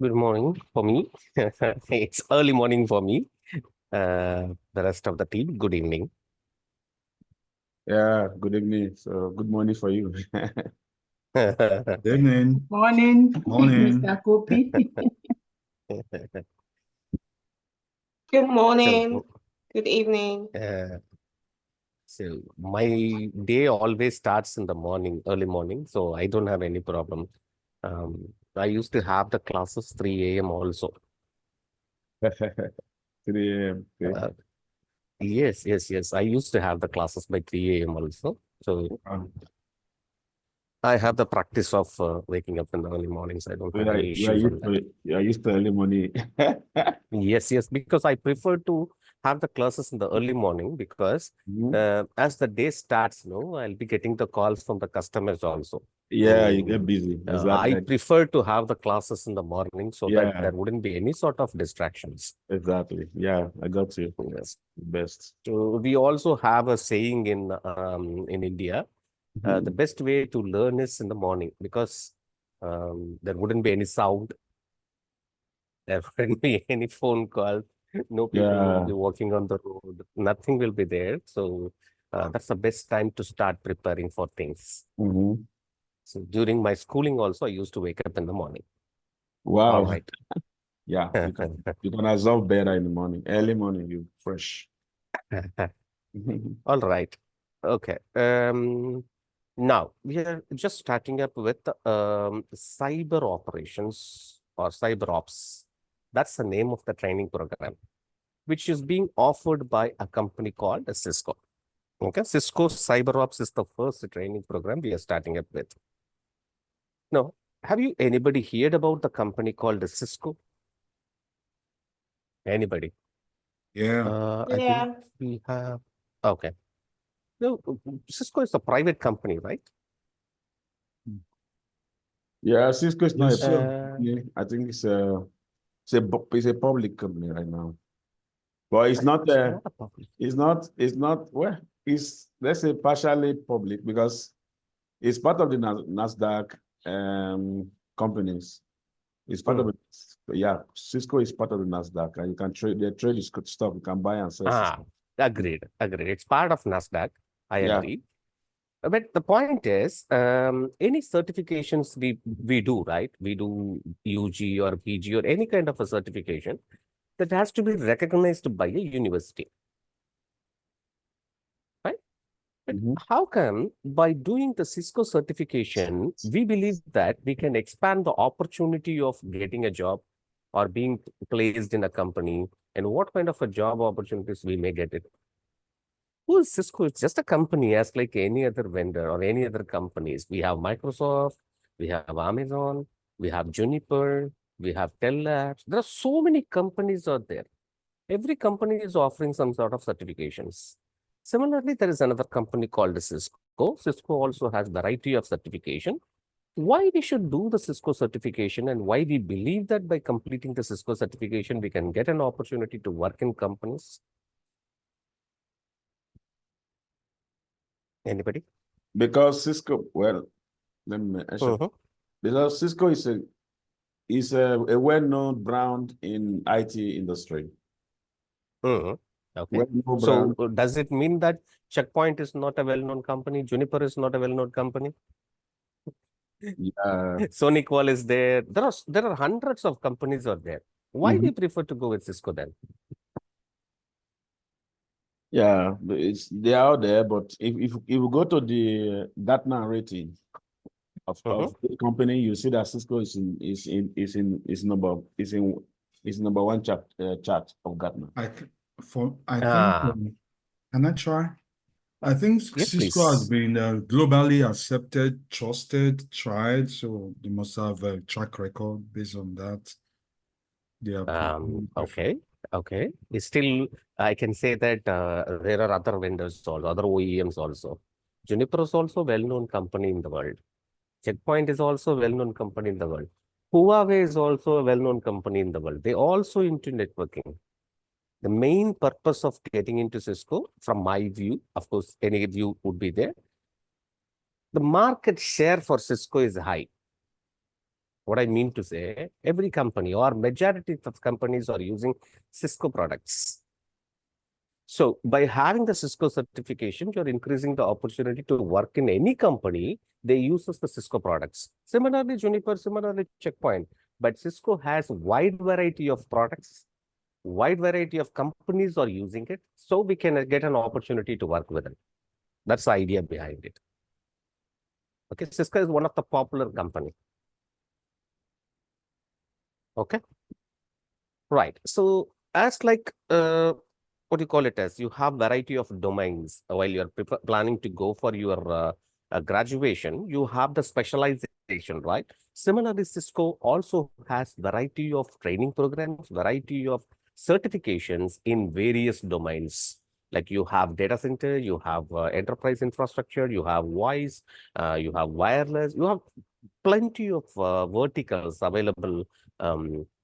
Good morning for me. It's early morning for me. The rest of the team, good evening. Yeah, good evening. So good morning for you. Good evening. Morning, Morning. Mr. Kopi. Good morning. So, Good evening. so my day always starts in the morning, early morning, so I don't have any problem. I used to have the classes 3 a.m. also. 3 a.m. Okay. Yes. I used to have the classes by 3 a.m. also. So Um, I have the practice of waking up in the early mornings. I don't so have any issues on that. you are used to early morning. Yes, because I prefer to have the classes in the early morning because Mhm. as the day starts, I'll be getting the calls from the customers also. Yeah, you get busy. I Exactly. prefer to have the classes in the morning so that Yeah, there wouldn't be any sort of distractions. exactly. Yeah, I got you. Yes. Best. So we also have a saying in India, the Mhm. best way to learn is in the morning because there wouldn't be any sound, there wouldn't be any phone call. No people will Yeah. be walking on the road. Nothing will be there. So that's the best time to start preparing for things. Mhm. So during my schooling also, I used to wake up in the morning. All Wow. right. Yeah, you can absorb better in the morning. Early morning, you fresh. All right. Okay. Now we are just starting up with cyber operations or Cyberops. That's the name of the training program, which is being offered by a company called Cisco. Okay, Cisco Cyberops is the first training program we are starting up with. Now, have you anybody heard about the company called Cisco? Anybody? Yeah. I think Yeah. we have. Okay. No, Cisco is a private company, right? Yeah, Cisco is not a Yes, sir. company. I think it's a public company right now. But it's not It's not a public. well, it's let's say partially public because it's part of the Nasdaq companies. It's part of it. Yeah, Cisco is part of the Nasdaq, and you can trade the trade is good stuff. You can buy and sell Ah, Cisco. agreed. It's part of Nasdaq. I Yeah. agree. But the point is, any certifications we do, right? We do UG or PG or any kind of a certification that has to be recognized by a university, right? But Mhm. how come by doing the Cisco certification, we believe that we can expand the opportunity of getting a job or being placed in a company, and what kind of a job opportunities we may get it? Who is Cisco? It's just a company as like any other vendor or any other companies. We have Microsoft, we have Amazon, we have Juniper, we have Tel Labs. There are so many companies out there. Every company is offering some sort of certifications. Similarly, there is another company called Cisco. Cisco also has variety of certification. Why we should do the Cisco certification and why we believe that by completing the Cisco certification, we can get an opportunity to work in companies? Anybody? Because Cisco, well, let me mention, because Cisco is a well-known brand in IT industry. Okay. Well-known So brand. does it mean that Checkpoint is not a well-known company? Juniper is not a well-known company? Yeah. Sonic is there. There are hundreds of companies out there. Why we prefer to go with Cisco then? Yeah, but they are out there, but if you go to the Gartner rating of the company, you see that Cisco is number one chart of Gartner. I th for I think Ah, can I try? I think yes, Cisco has please. been globally accepted, trusted, tried, so they must have a track record based on that. They are Okay. It's still, I can say that there are other vendors also, other OEMs also. Juniper is also a well-known company in the world. Checkpoint is also a well-known company in the world. Huawei is also a well-known company in the world. They also into networking. The main purpose of getting into Cisco, from my view, of course, any view would be there. The market share for Cisco is high. What I mean to say, every company or majority of companies are using Cisco products. So by having the Cisco certification, you're increasing the opportunity to work in any company. They use the Cisco products. Similarly, Juniper, similarly, Checkpoint. But Cisco has wide variety of products, wide variety of companies are using it. So we can get an opportunity to work with it. That's the idea behind it. Okay, Cisco is one of the popular company. Okay, right. So as like what do you call it as? You have variety of domains while you're planning to go for your graduation. You have the specialization, right? Similarly, Cisco also has variety of training programs, variety of certifications in various domains. Like you have data center, you have enterprise infrastructure, you have voice, you have wireless, you have plenty of verticals available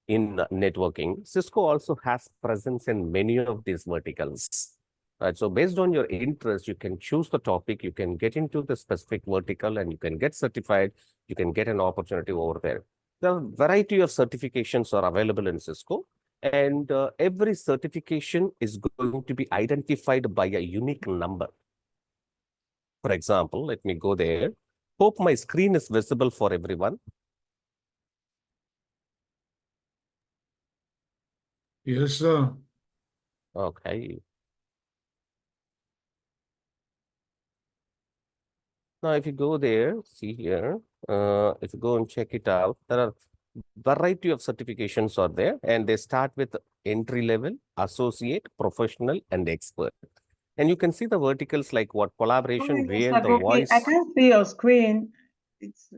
in networking. Cisco also has presence in many of these verticals. Right, so based on your interest, you can choose the topic, you can get into the specific vertical and you can get certified, you can get an opportunity over there. The variety of certifications are available in Cisco, and every certification is going to be identified by a unique number. For example, let me go there. Hope my screen is visible for everyone. Yes, sir. Okay. Now, if you go there, see here, if you go and check it out, there are variety of certifications are there, and they start with entry level, associate, professional, and expert. And you can see the verticals like what collaboration, where Mr. the Gopi, I voice. can't see your screen. It's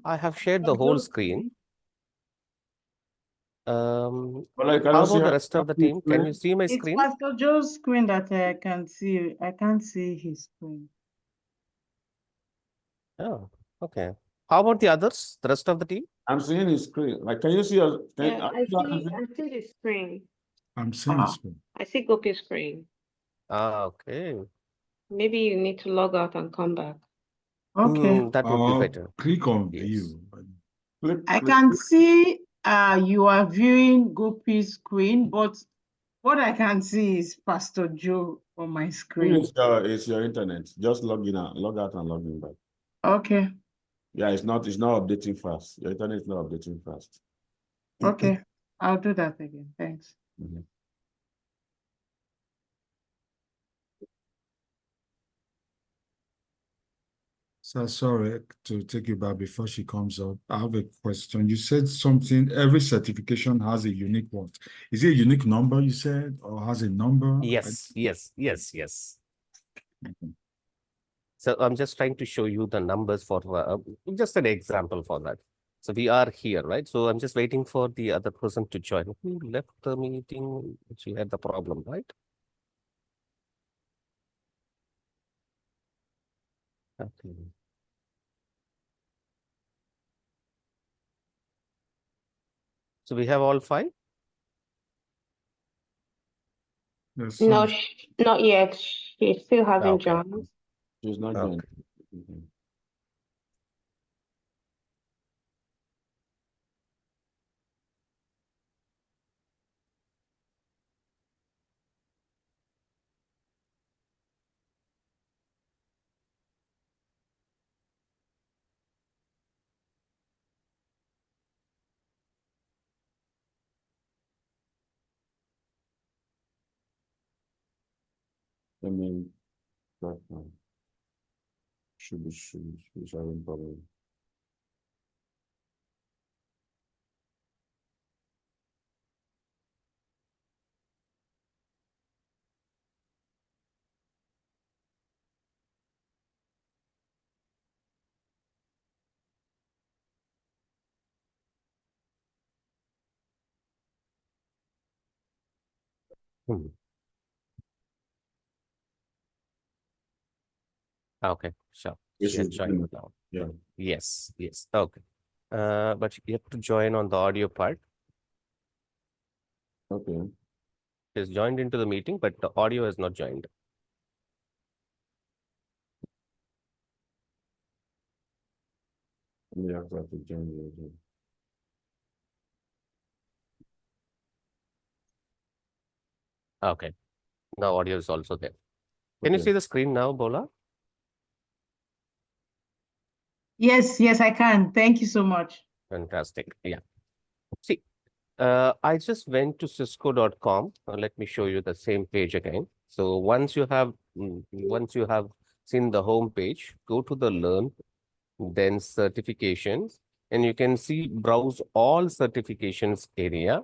I have shared the whole screen. Well, can How you see about the rest of the team? Can you see my It's screen? Pastor Joe's screen that I can see. I can't see his screen. Oh, okay. How about the others, the rest of the team? I'm seeing his screen. Like, can you see your? Yeah, I see the screen. I'm seeing the screen. I see Gopi's screen. Ah, okay. Maybe you need to log out and come back. Okay. That would be better. Click on Yes. view. I can see you are viewing Gopi's screen, but what I can see is Pastor Joe on my screen. It's your internet. Just log in and log out and log in back. Okay. Yeah, it's not updating fast. Your internet is not updating fast. Okay. I'll do that again. Thanks. Mhm. So sorry to take you back before she comes up. I have a question. You said something, every certification has a unique what? Is it a unique number you said, or has a number? Yes, yes. So I'm just trying to show you the numbers for just an example for that. So we are here, right? So I'm just waiting for the other person to join. Who left the meeting? She had the problem, right? Okay. So we have all five? Yes, No, sir. not yet. She still hasn't Okay. joined. She's not Okay. joining. Mhm. I mean, that should be having problem. Hmm. Okay, sure. Yes, She has she's joined joining. now. Yeah. Yes. Okay. But you have to join on the audio part. Okay. She's joined into the meeting, but the audio is not joined. We have to join you. Okay. Now audio is also there. Can you Okay. see the screen now, Bola? Yes, yes, I can. Thank you so much. Fantastic. Yeah. See, I just went to cisco.com. Let me show you the same page again. So once you have seen the home page, go to the learn, then certifications, and you can see browse all certifications area.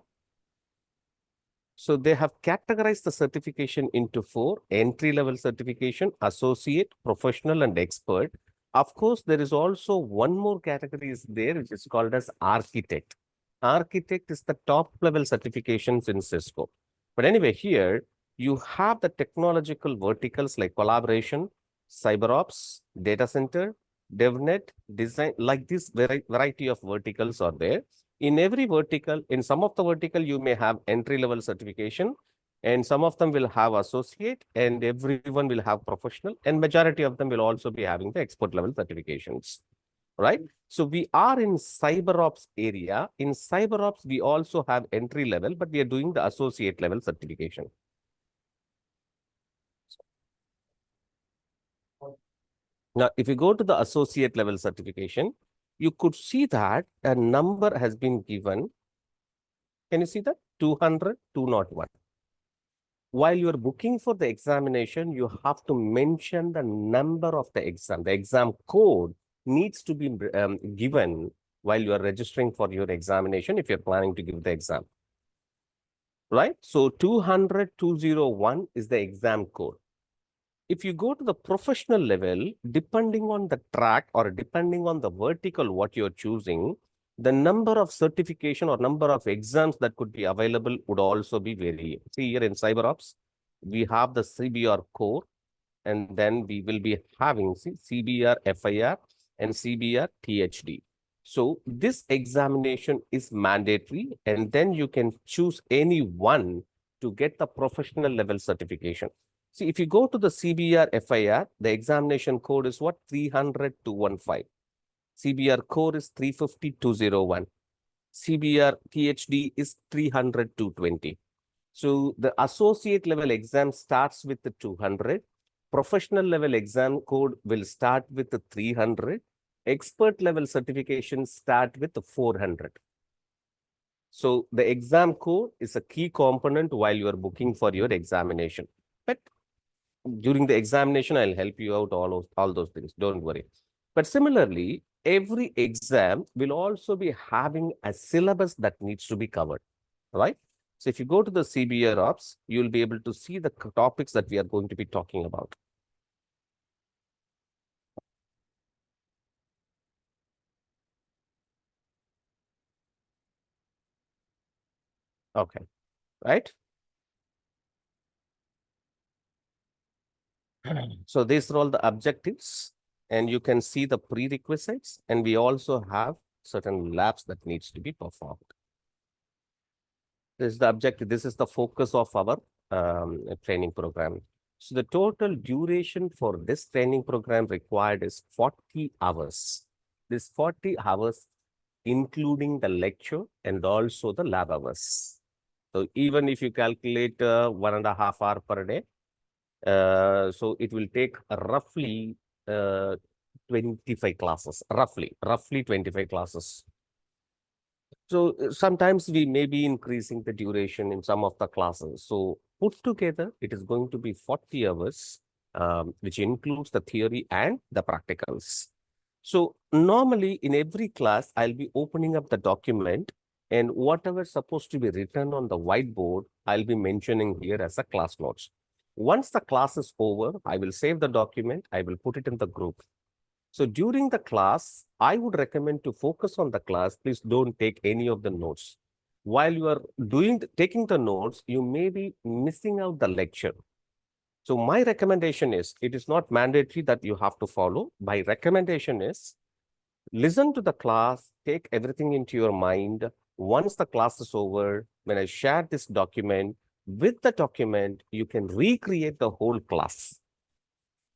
So they have categorized the certification into 4: entry-level certification, associate, professional, and expert. Of course, there is also one more category is there, which is called as architect. Architect is the top level certifications in Cisco. But anyway, here you have the technological verticals like collaboration, Cyberops, data center, DevNet, design, like this variety of verticals are there. In every vertical, in some of the vertical, you may have entry-level certification, and some of them will have associate, and everyone will have professional, and majority of them will also be having the expert level certifications, right? So we are in Cyberops area. In Cyberops, we also have entry level, but we are doing the associate level certification. Now, if you go to the associate level certification, you could see that a number has been given. Can you see that? 200, 201. While you are booking for the examination, you have to mention the number of the exam. The exam code needs to be given while you are registering for your examination if you're planning to give the exam. Right? So 200, 201 is the exam code. If you go to the professional level, depending on the track or depending on the vertical what you're choosing, the number of certification or number of exams that could be available would also be varying. See here in Cyberops, we have the CBR core, and then we will be having CBR FIR and CBR THD. So this examination is mandatory, and then you can choose any one to get the professional level certification. See, if you go to the CBR FIR, the examination code is what? 300-215. CBR core is 350-201. CBR PhD is 300-220. So the associate level exam starts with the 200. Professional level exam code will start with the 300. Expert level certification start with the 400. So the exam code is a key component while you are booking for your examination. But during the examination, I'll help you out all those things. Don't worry. But similarly, every exam will also be having a syllabus that needs to be covered, right? So if you go to the Cyberops, you'll be able to see the topics that we are going to be talking about. Okay, right? So these are all the objectives, and you can see the prerequisites, and we also have certain labs that needs to be performed. This is the objective. This is the focus of our training program. So the total duration for this training program required is 40 hours. This 40 hours, including the lecture and also the lab hours. So even if you calculate 1.5 hours per day, so it will take roughly 25 classes, roughly 25 classes. So sometimes we may be increasing the duration in some of the classes. So put together, it is going to be 40 hours, which includes the theory and the practicals. So normally in every class, I'll be opening up the document, and whatever is supposed to be written on the whiteboard, I'll be mentioning here as a class notes. Once the class is over, I will save the document. I will put it in the group. So during the class, I would recommend to focus on the class. Please don't take any of the notes. While you are taking the notes, you may be missing out the lecture. So my recommendation is, it is not mandatory that you have to follow. My recommendation is, listen to the class, take everything into your mind. Once the class is over, when I share this document, with the document, you can recreate the whole class,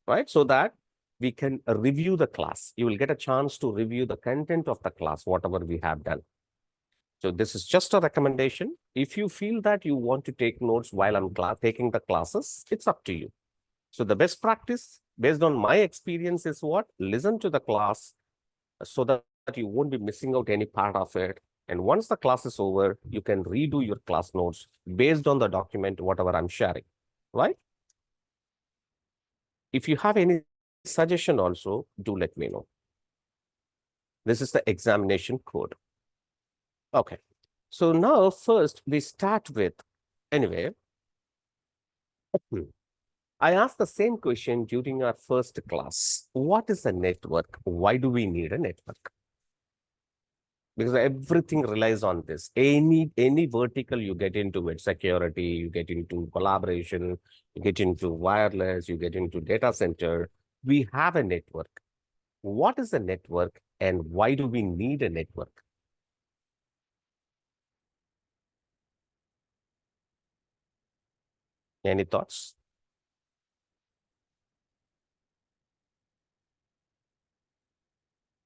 right? So that we can review the class. You will get a chance to review the content of the class, whatever we have done. So this is just a recommendation. If you feel that you want to take notes while I'm taking the classes, it's up to you. So the best practice based on my experience is what? Listen to the class so that you won't be missing out any part of it. And once the class is over, you can redo your class notes based on the document, whatever I'm sharing, right? If you have any suggestion also, do let me know. This is the examination code. Okay. So now first we start with, anyway, I asked the same question during our first class. What is a network? Why do we need a network? Because everything relies on this. Any vertical you get into it, security, you get into collaboration, you get into wireless, you get into data center, we have a network. What is a network and why do we need a network? Any thoughts?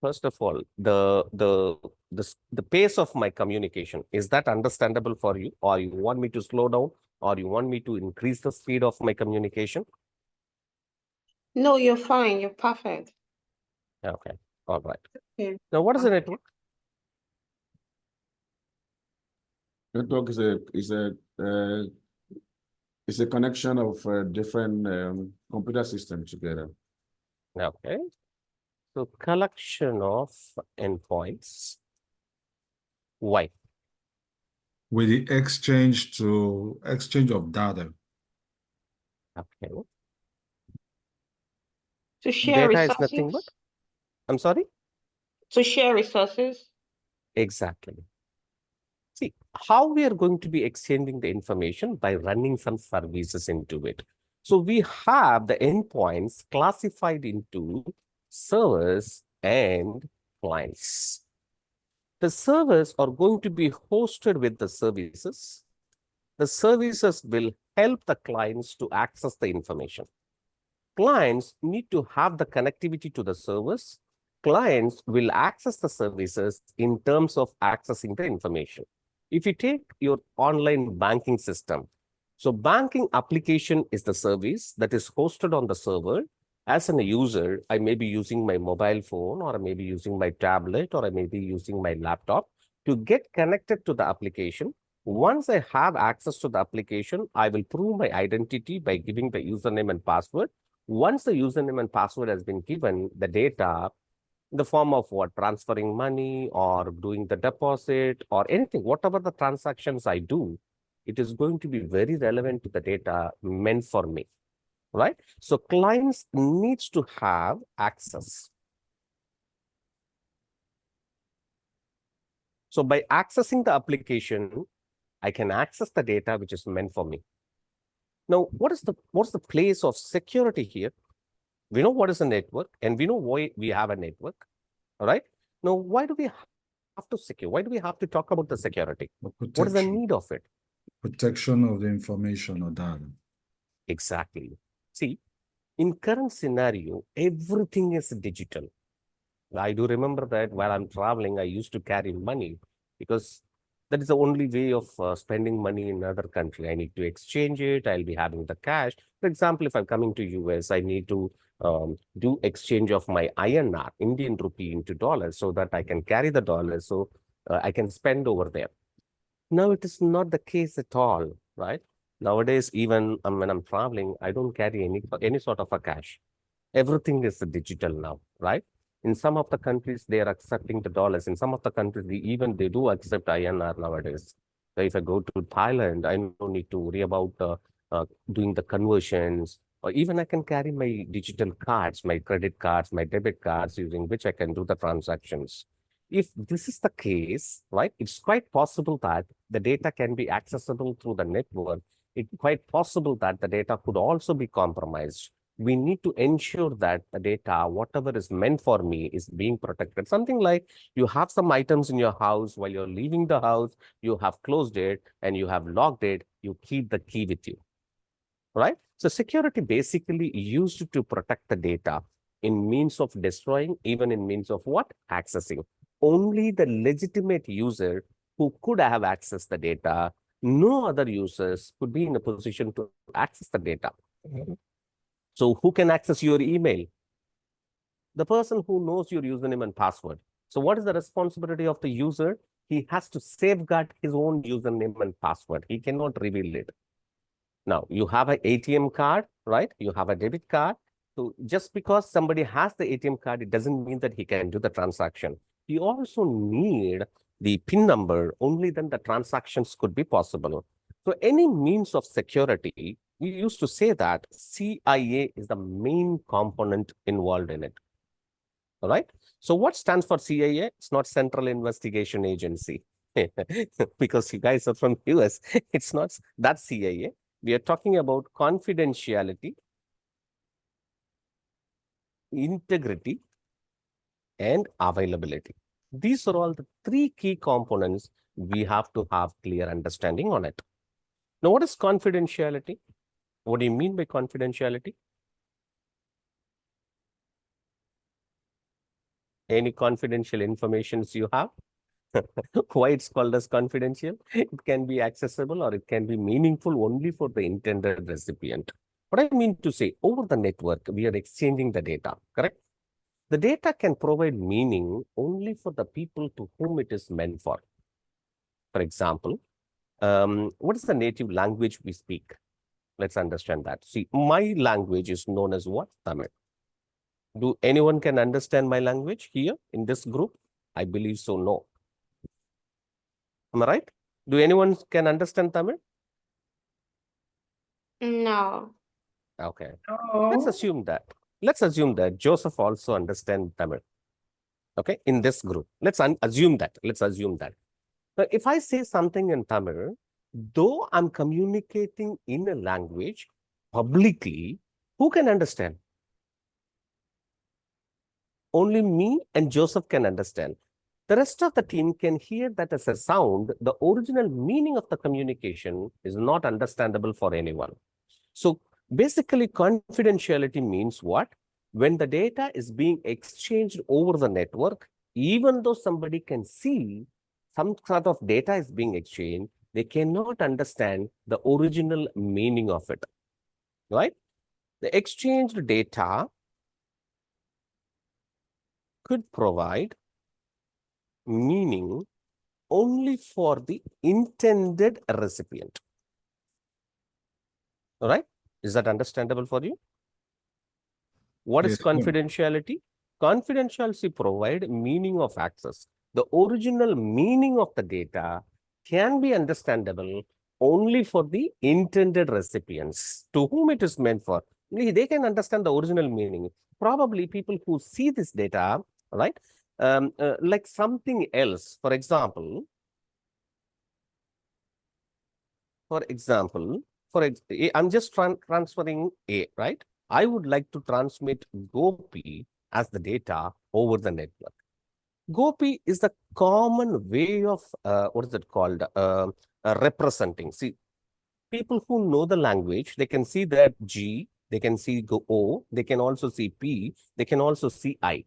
First of all, the pace of my communication, is that understandable for you? Or you want me to slow down? Or you want me to increase the speed of my communication? No, you're fine. You're perfect. Okay, all right. Okay. Now, what is a network? Network is a connection of different computer systems together. Okay. So collection of endpoints. Why? With the exchange of data. Okay. To share Data is nothing but, resources. I'm sorry? To share resources. Exactly. See, how we are going to be exchanging the information by running some services into it. So we have the endpoints classified into servers and clients. The servers are going to be hosted with the services. The services will help the clients to access the information. Clients need to have the connectivity to the servers. Clients will access the services in terms of accessing the information. If you take your online banking system, so banking application is the service that is hosted on the server. As a user, I may be using my mobile phone, or I may be using my tablet, or I may be using my laptop to get connected to the application. Once I have access to the application, I will prove my identity by giving the username and password. Once the username and password has been given, the data, in the form of what? Transferring money or doing the deposit or anything, whatever the transactions I do, it is going to be very relevant to the data meant for me, right? So clients needs to have access. So by accessing the application, I can access the data which is meant for me. Now, what's the place of security here? We know what is a network and we know why we have a network, all right? Now, why do we have to secure? Why do we have to talk about the security? What is the need of it? Protection of the information or data. Exactly. See, in current scenario, everything is digital. I do remember that while I'm traveling, I used to carry money because that is the only way of spending money in another country. I need to exchange it. I'll be having the cash. For example, if I'm coming to US, I need to do exchange of my INR, Indian rupee, into dollars so that I can carry the dollars so I can spend over there. Now, it is not the case at all, right? Nowadays, even when I'm traveling, I don't carry any sort of a cash. Everything is digital now, right? In some of the countries, they are accepting the dollars. In some of the countries, they do accept INR nowadays. So if I go to Thailand, I don't need to worry about doing the conversions, or even I can carry my digital cards, my credit cards, my debit cards, using which I can do the transactions. If this is the case, right, it's quite possible that the data can be accessible through the network. It's quite possible that the data could also be compromised. We need to ensure that the data, whatever is meant for me, is being protected. Something like you have some items in your house, while you're leaving the house, you have closed it and you have locked it, you keep the key with you, right? So security basically used to protect the data in means of destroying, even in means of what? Accessing. Only the legitimate user who could have accessed the data. No other users could be in a position to access the data. So who can access your email? The person who knows your username and password. So what is the responsibility of the user? He has to safeguard his own username and password. He cannot reveal it. Now, you have an ATM card, right? You have a debit card. So just because somebody has the ATM card, it doesn't mean that he can do the transaction. You also need the PIN number. Only then the transactions could be possible. So any means of security, we used to say that CIA is the main component involved in it. All right. So what stands for CIA? It's not Central Investigation Agency. Because you guys are from US, it's not that CIA. We are talking about confidentiality, integrity, and availability. These are all the three key components we have to have clear understanding on it. Now, what is confidentiality? What do you mean by confidentiality? Any confidential informations you have? Why it's called as confidential? It can be accessible or it can be meaningful only for the intended recipient. What I mean to say, over the network, we are exchanging the data, correct? The data can provide meaning only for the people to whom it is meant for. For example, what is the native language we speak? Let's understand that. See, my language is known as what? Tamil. Do anyone can understand my language here in this group? I believe so, no. Am I right? Do anyone can understand Tamil? No. Okay. Oh. Let's assume that. Let's assume that Joseph also understands Tamil. Okay, in this group. Let's assume that. Let's assume that. Now, if I say something in Tamil, though I'm communicating in a language publicly, who can understand? Only me and Joseph can understand. The rest of the team can hear that as a sound. The original meaning of the communication is not understandable for anyone. So basically, confidentiality means what? When the data is being exchanged over the network, even though somebody can see some sort of data is being exchanged, they cannot understand the original meaning of it, right? The exchanged data could provide meaning only for the intended recipient. All right? Is that understandable for you? What is Yes, sir. confidentiality? Confidentiality provide meaning of access. The original meaning of the data can be understandable only for the intended recipients to whom it is meant for. They can understand the original meaning. Probably people who see this data, right, like something else. For example, I'm just transferring A, right? I would like to transmit Gopi as the data over the network. Gopi is the common way of, what is it called, representing. See, people who know the language, they can see that G, they can see O, they can also see P, they can also see I.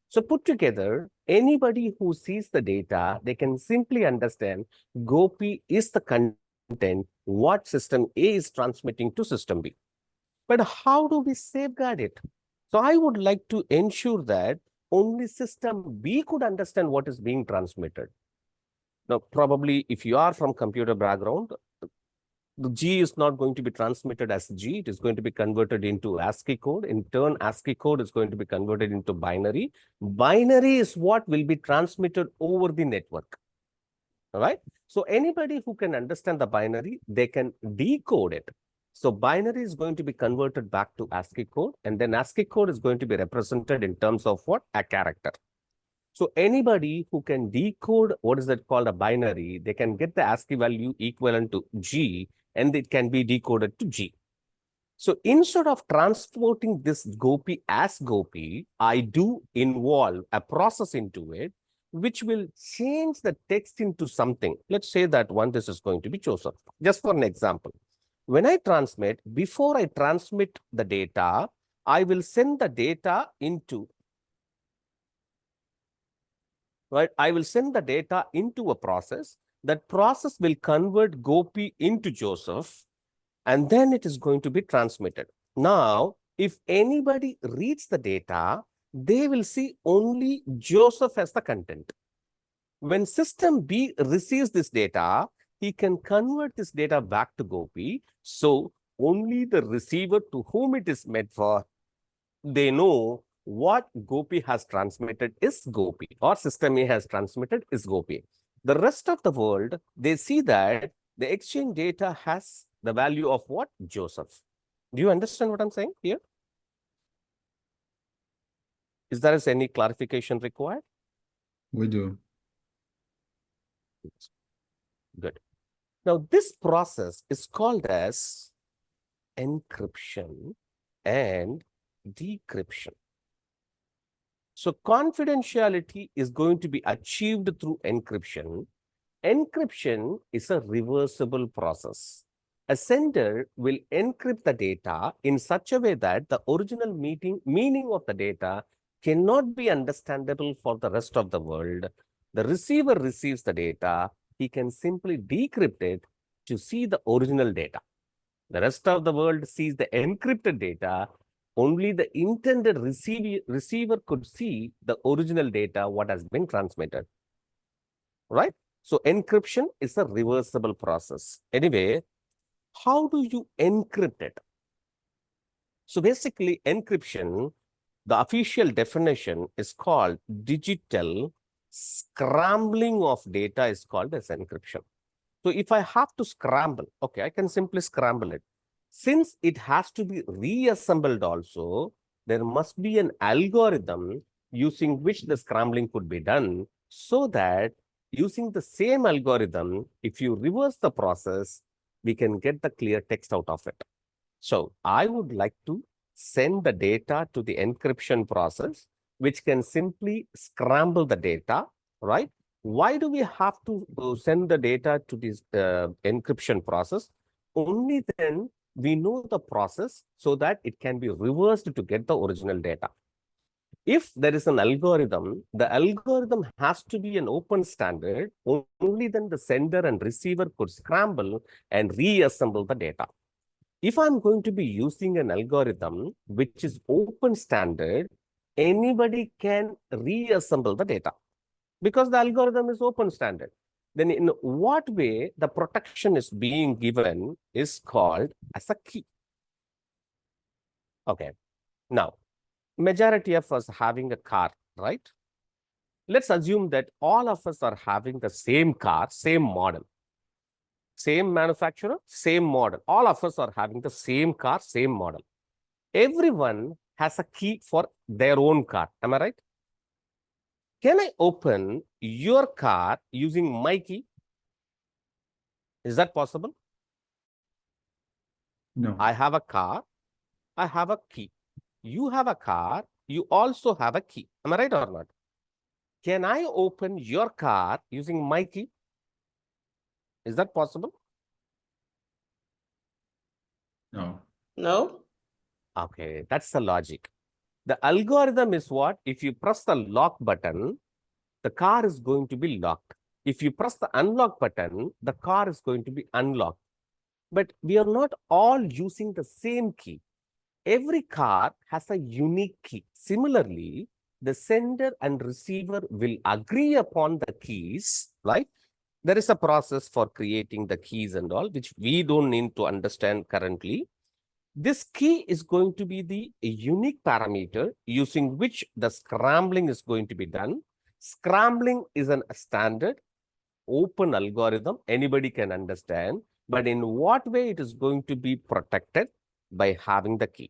So put together, anybody who sees the data, they can simply understand Gopi is the content what system A is transmitting to system B. But how do we safeguard it? So I would like to ensure that only system B could understand what is being transmitted. Now, probably if you are from computer background, the G is not going to be transmitted as G. It is going to be converted into ASCII code. In turn, ASCII code is going to be converted into binary. Binary is what will be transmitted over the network. All right. So anybody who can understand the binary, they can decode it. So binary is going to be converted back to ASCII code, and then ASCII code is going to be represented in terms of what? A character. So anybody who can decode what is that called a binary, they can get the ASCII value equivalent to G, and it can be decoded to G. So instead of transporting this Gopi as Gopi, I do involve a process into it, which will change the text into something. Let's say that this is going to be Joseph. Just for an example, when I transmit, before I transmit the data, I will send the data into, right? I will send the data into a process. that process will convert Gopi into Joseph, and then it is going to be transmitted. Now, if anybody reads the data, they will see only Joseph as the content. When system B receives this data, he can convert this data back to Gopi. So only the receiver to whom it is meant for, they know what Gopi has transmitted is Gopi, or system A has transmitted is Gopi. The rest of the world, they see that the exchange data has the value of what? Joseph. Do you understand what I'm saying here? Is there any clarification required? We do. Good. Now, this process is called as encryption and decryption. So confidentiality is going to be achieved through encryption. Encryption is a reversible process. A sender will encrypt the data in such a way that the original meaning of the data cannot be understandable for the rest of the world. The receiver receives the data. He can simply decrypt it to see the original data. The rest of the world sees the encrypted data. Only the intended receiver could see the original data, what has been transmitted. Right? So encryption is a reversible process. Anyway, how do you encrypt it? So basically, encryption, the official definition is called digital scrambling of data is called as encryption. So if I have to scramble, okay, I can simply scramble it. Since it has to be reassembled also, there must be an algorithm using which the scrambling could be done, so that using the same algorithm, if you reverse the process, we can get the clear text out of it. So I would like to send the data to the encryption process, which can simply scramble the data, right? Why do we have to send the data to this encryption process? Only then we know the process so that it can be reversed to get the original data. If there is an algorithm, the algorithm has to be an open standard. Only then the sender and receiver could scramble and reassemble the data. If I'm going to be using an algorithm which is open standard, anybody can reassemble the data because the algorithm is open standard. Then in what way the protection is being given is called as a key. Okay. Now, majority of us having a car, right? Let's assume that all of us are having the same car, same model. Same manufacturer, same model. All of us are having the same car, same model. Everyone has a key for their own car. Am I right? Can I open your car using my key? Is that possible? No. I have a car. I have a key. You have a car. You also have a key. Am I right or not? Can I open your car using my key? Is that possible? No. No? Okay, that's the logic. The algorithm is what? If you press the lock button, the car is going to be locked. If you press the unlock button, the car is going to be unlocked. But we are not all using the same key. Every car has a unique key. Similarly, the sender and receiver will agree upon the keys, right? There is a process for creating the keys and all, which we don't need to understand currently. This key is going to be the unique parameter using which the scrambling is going to be done. Scrambling is a standard open algorithm. Anybody can understand, but in what way it is going to be protected? By having the key.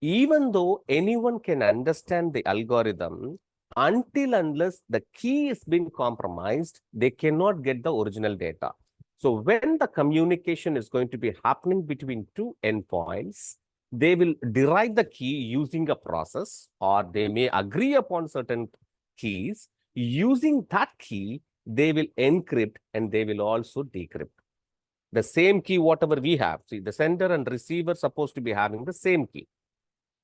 Even though anyone can understand the algorithm, until unless the key is being compromised, they cannot get the original data. So when the communication is going to be happening between two endpoints, they will derive the key using a process, or they may agree upon certain keys. Using that key, they will encrypt and they will also decrypt. The same key, whatever we have. See, the sender and receiver supposed to be having the same key.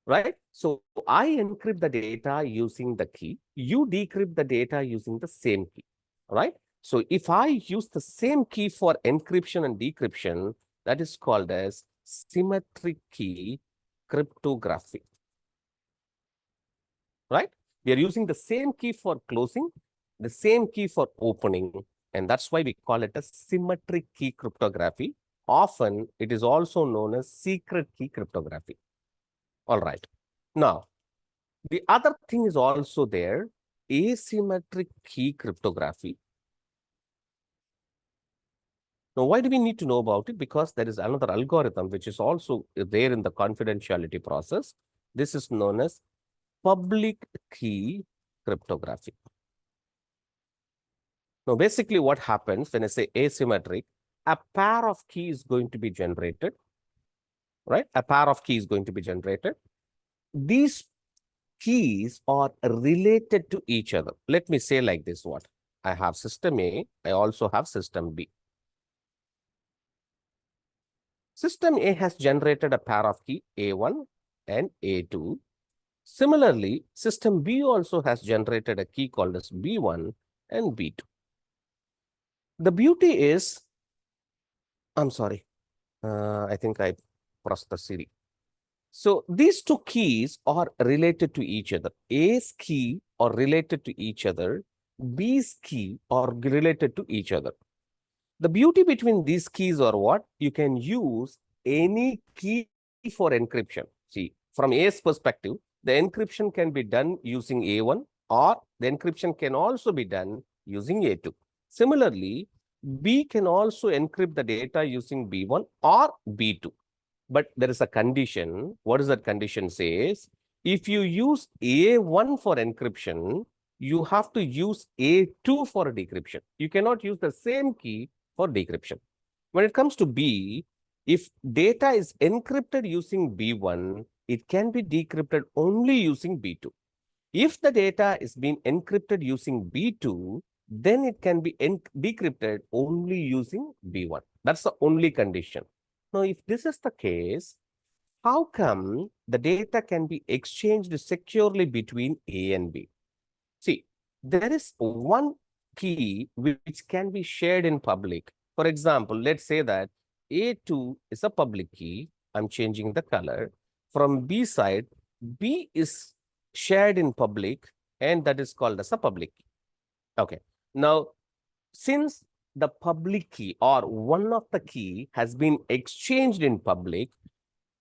Right? So I encrypt the data using the key. You decrypt the data using the same key. Right? So if I use the same key for encryption and decryption, that is called as symmetric key cryptography. Right? We are using the same key for closing, the same key for opening, and that's why we call it a symmetric key cryptography. Often, it is also known as secret key cryptography. All right. Now, the other thing is also there, asymmetric key cryptography. Now, why do we need to know about it? Because there is another algorithm which is also there in the confidentiality process. This is known as public key cryptography. Now, basically what happens when I say asymmetric, a pair of keys is going to be generated, right? A pair of keys is going to be generated. These keys are related to each other. Let me say like this, what? I have system A, I also have system B. System A has generated a pair of key A1 and A2. Similarly, system B also has generated a key called as B1 and B2. The beauty is, I'm sorry, I think I pressed the Siri. So these two keys are related to each other. A's key are related to each other. B's key are related to each other. The beauty between these keys are what? You can use any key for encryption. See, from A's perspective, the encryption can be done using A1 or the encryption can also be done using A2. Similarly, B can also encrypt the data using B1 or B2. But there is a condition. What is that condition says? If you use A1 for encryption, you have to use A2 for decryption. You cannot use the same key for decryption. When it comes to B, if data is encrypted using B1, it can be decrypted only using B2. If the data is being encrypted using B2, then it can be decrypted only using B1. That's the only condition. Now, if this is the case, how come the data can be exchanged securely between A and B? See, there is one key which can be shared in public. For example, let's say that A2 is a public key. I'm changing the color. From B side, B is shared in public, and that is called as a public key. Okay. Now, since the public key or one of the key has been exchanged in public,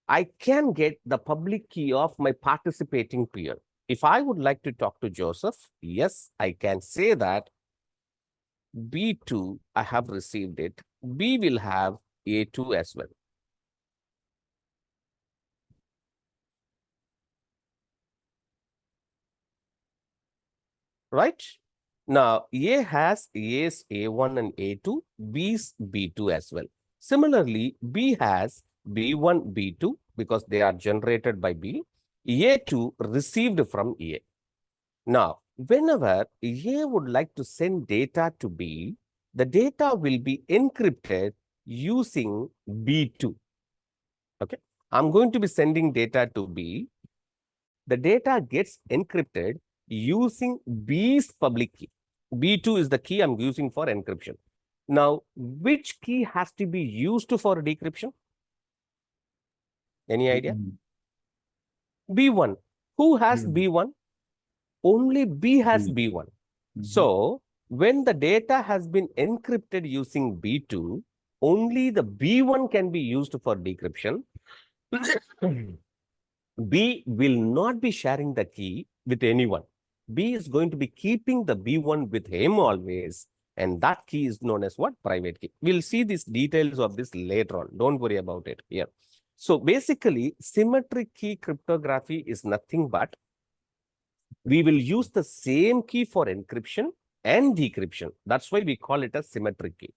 I can get the public key of my participating peer. If I would like to talk to Joseph, yes, I can say that B2, I have received it. B will have A2 as well. Right? Now, A has A's A1 and A2, B's B2 as well. Similarly, B has B1, B2 because they are generated by B. A2 received from A. Now, whenever A would like to send data to B, the data will be encrypted using B2. Okay. I'm going to be sending data to B. The data gets encrypted using B's public key. B2 is the key I'm using for encryption. Now, which key has to be used for decryption? Any idea? B1. Who has B1? Only B has B1. So, when the data has been encrypted using B2, only the B1 can be used for decryption. B will not be sharing the key with anyone. B is going to be keeping the B1 with him always. And that key is known as what? Private key. We'll see these details of this later on. Don't worry about it here. So basically, symmetric key cryptography is nothing but we will use the same key for encryption and decryption. That's why we call it a symmetric key.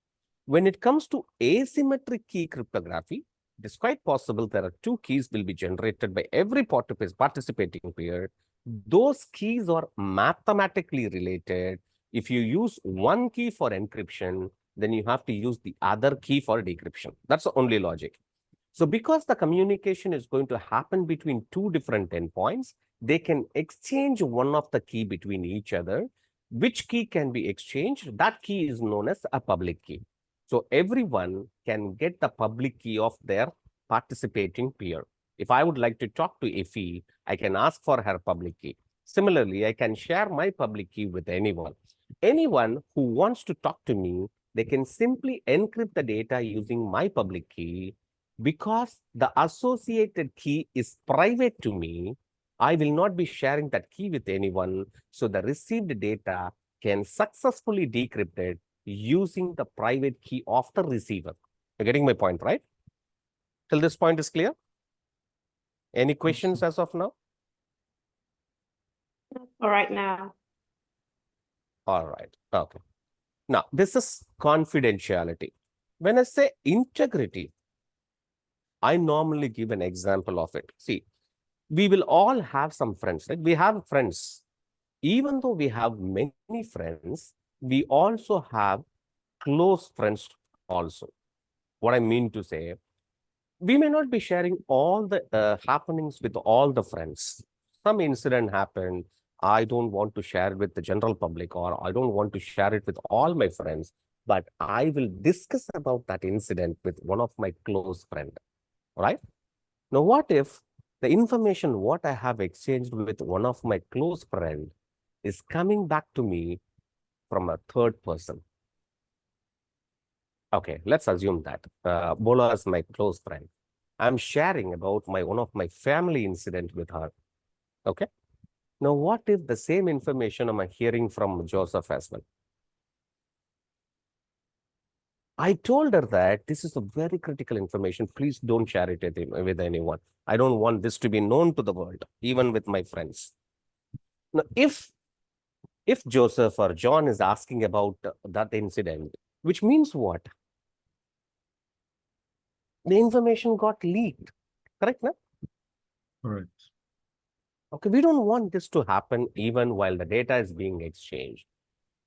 When it comes to asymmetric key cryptography, it is quite possible there are two keys will be generated by every participating peer. Those keys are mathematically related. If you use one key for encryption, then you have to use the other key for decryption. That's the only logic. So because the communication is going to happen between two different endpoints, they can exchange one of the key between each other. which key can be exchanged, that key is known as a public key. So everyone can get the public key of their participating peer. If I would like to talk to Effie, I can ask for her public key. Similarly, I can share my public key with anyone. Anyone who wants to talk to me, they can simply encrypt the data using my public key. Because the associated key is private to me, I will not be sharing that key with anyone. So the received data can successfully decrypt it using the private key of the receiver. You're getting my point, right? Till this point is clear? Any questions as of now? All right now. All right. Okay. Now, this is confidentiality. When I say integrity, I normally give an example of it. See, we will all have some friends, right? We have friends. Even though we have many friends, we also have close friends also. What I mean to say, we may not be sharing all the happenings with all the friends. Some incident happened. I don't want to share it with the general public, or I don't want to share it with all my friends, but I will discuss about that incident with one of my close friend, right? Now, what if the information what I have exchanged with one of my close friend is coming back to me from a third person? Okay, let's assume that Bola is my close friend. I'm sharing about one of my family incident with her. Okay. Now, what if the same information am I hearing from Joseph as well? I told her that this is a very critical information. Please don't share it with anyone. I don't want this to be known to the world, even with my friends. Now, if Joseph or John is asking about that incident, which means what? The information got leaked, correct? No? Correct. Okay, we don't want this to happen even while the data is being exchanged.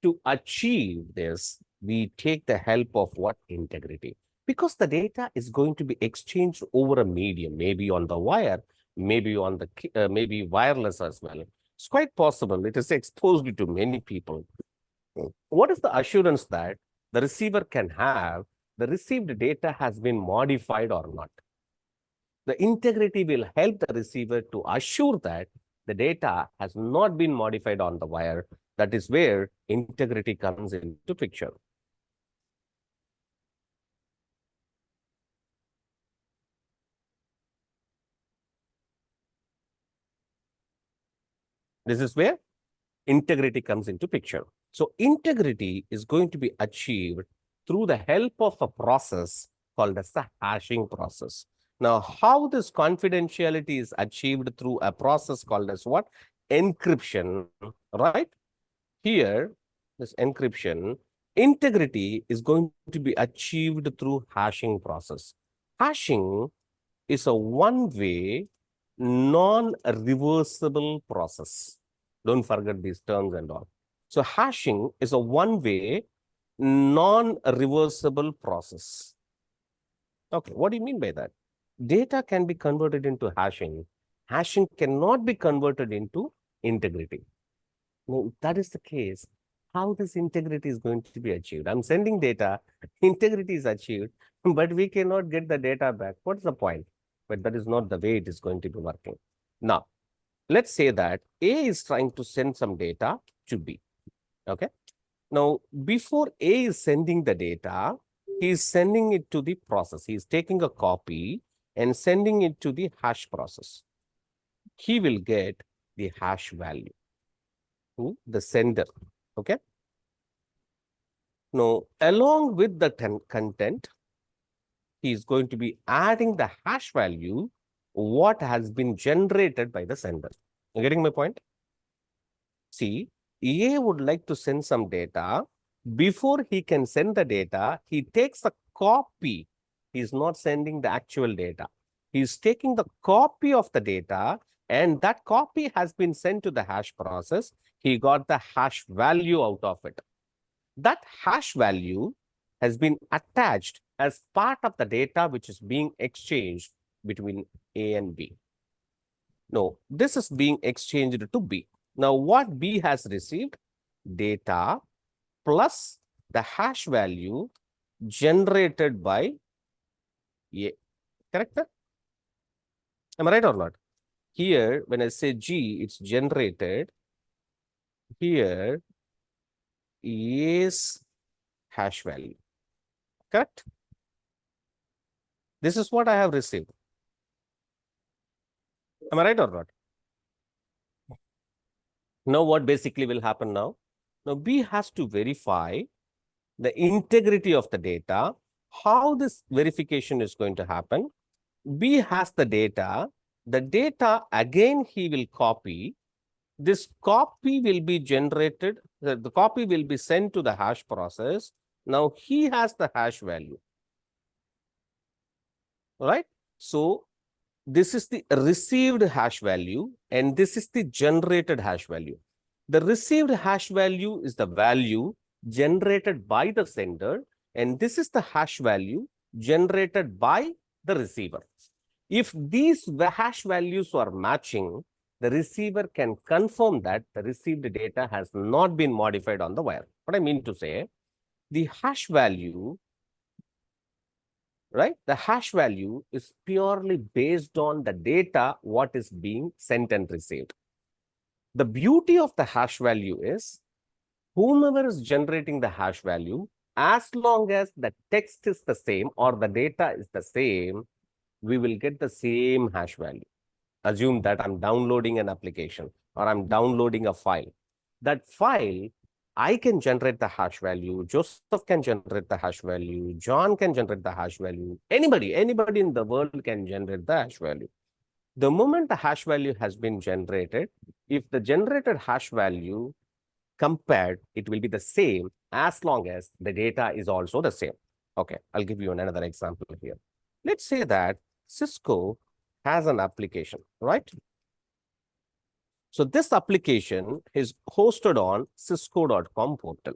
To achieve this, we take the help of what? Integrity. Because the data is going to be exchanged over a medium, maybe on the wire, maybe on the maybe wireless as well. It's quite possible it is exposed to many people. What is the assurance that the receiver can have the received data has been modified or not? The integrity will help the receiver to assure that the data has not been modified on the wire. That is where integrity comes into picture. This is where integrity comes into picture. So integrity is going to be achieved through the help of a process called as the hashing process. Now, how this confidentiality is achieved through a process called as what? Encryption, right? Here, this encryption, integrity is going to be achieved through hashing process. Hashing is a one-way, non-reversible process. Don't forget these terms and all. So hashing is a one-way, non-reversible process. Okay, what do you mean by that? Data can be converted into hashing. Hashing cannot be converted into integrity. Now, if that is the case, how this integrity is going to be achieved? I'm sending data, integrity is achieved, but we cannot get the data back. What's the point? But that is not the way it is going to be working. Now, let's say that A is trying to send some data to B. Okay. Now, before A is sending the data, he is sending it to the process. He is taking a copy and sending it to the hash process. He will get the hash value to the sender. Okay. Now, along with the content, he is going to be adding the hash value, what has been generated by the sender. You getting my point? See, A would like to send some data. Before he can send the data, he takes a copy. He's not sending the actual data. He's taking the copy of the data, and that copy has been sent to the hash process. He got the hash value out of it. That hash value has been attached as part of the data which is being exchanged between A and B. No, this is being exchanged to B. Now, what B has received? data plus the hash value generated by A. Correct? Am I right or not? Here, when I say G, it's generated. Here is hash value. Correct? This is what I have received. Am I right or not? Now, what basically will happen now? Now, B has to verify the integrity of the data. How this verification is going to happen? B has the data. The data, again, he will copy. This copy will be generated. The copy will be sent to the hash process. Now, he has the hash value. Right? So, this is the received hash value and this is the generated hash value. The received hash value is the value generated by the sender and this is the hash value generated by the receiver. If these hash values are matching, the receiver can confirm that the received data has not been modified on the wire. What I mean to say, the hash value, right? The hash value is purely based on the data, what is being sent and received. The beauty of the hash value is whomever is generating the hash value, as long as the text is the same or the data is the same, we will get the same hash value. Assume that I'm downloading an application or I'm downloading a file. That file, I can generate the hash value, Joseph can generate the hash value, John can generate the hash value, anybody in the world can generate the hash value. The moment the hash value has been generated, if the generated hash value compared, it will be the same as long as the data is also the same. Okay, I'll give you another example here. Let's say that Cisco has an application, right? So this application is hosted on cisco.com portal.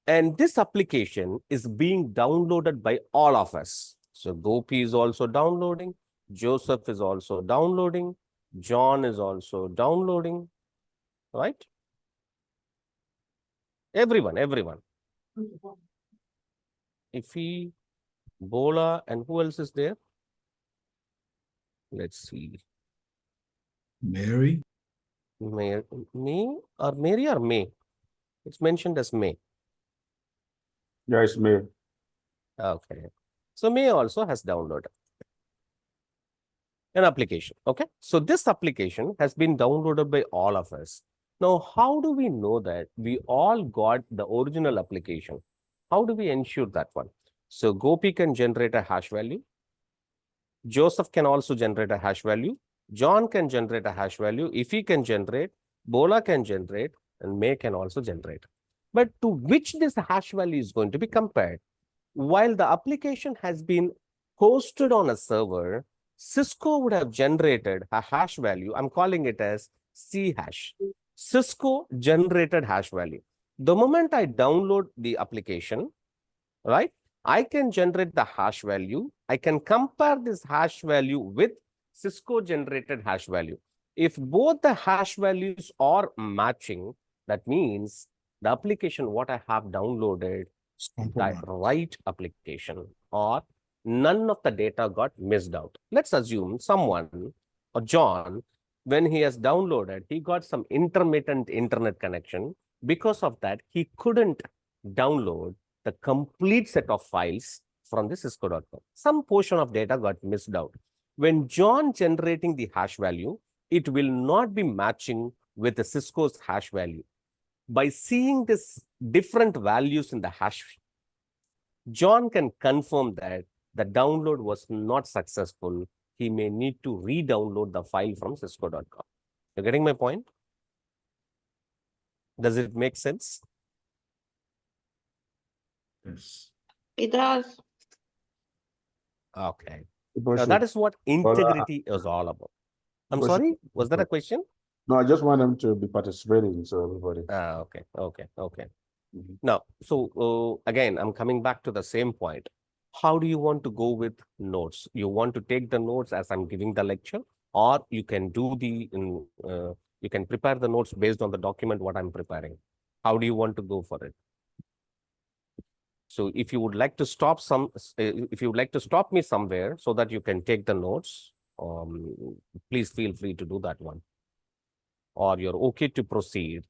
And this application is being downloaded by all of us. So Gopi is also downloading. Joseph is also downloading. John is also downloading, right? Everyone. Ifi, Bola, and who else is there? Let's see. Mary? May or Mary or May? It's mentioned as May. Yeah, it's me. Okay. So May also has downloaded an application. Okay. So this application has been downloaded by all of us. Now, how do we know that we all got the original application? How do we ensure that one? So Gopi can generate a hash value. Joseph can also generate a hash value. John can generate a hash value. Ifi can generate, Bola can generate, and May can also generate. But to which this hash value is going to be compared? While the application has been hosted on a server, Cisco would have generated a hash value. I'm calling it as C hash. Cisco generated hash value. The moment I download the application, right, I can generate the hash value. I can compare this hash value with Cisco generated hash value. If both the hash values are matching, that means the application what I have downloaded, the right application, or none of the data got missed out. Let's assume someone or John, when he has downloaded, he got some intermittent internet connection. Because of that, he couldn't download the complete set of files from the Cisco.com. Some portion of data got missed out. When John generating the hash value, it will not be matching with the Cisco's hash value. By seeing this different values in the hash, John can confirm that the download was not successful. He may need to re-download the file from Cisco.com. You're getting my point? Does it make sense? Yes. It does. Okay. People Now, should- that is what integrity is all about. I'm Because- sorry, was that a question? No, I just want them to be participating, so everybody. Okay. Mhm. Now, so again, I'm coming back to the same point. How do you want to go with notes? You want to take the notes as I'm giving the lecture, or you can do you can prepare the notes based on the document what I'm preparing. How do you want to go for it? So if you would like to stop if you would like to stop me somewhere so that you can take the notes, please feel free to do that one. Or you're okay to proceed,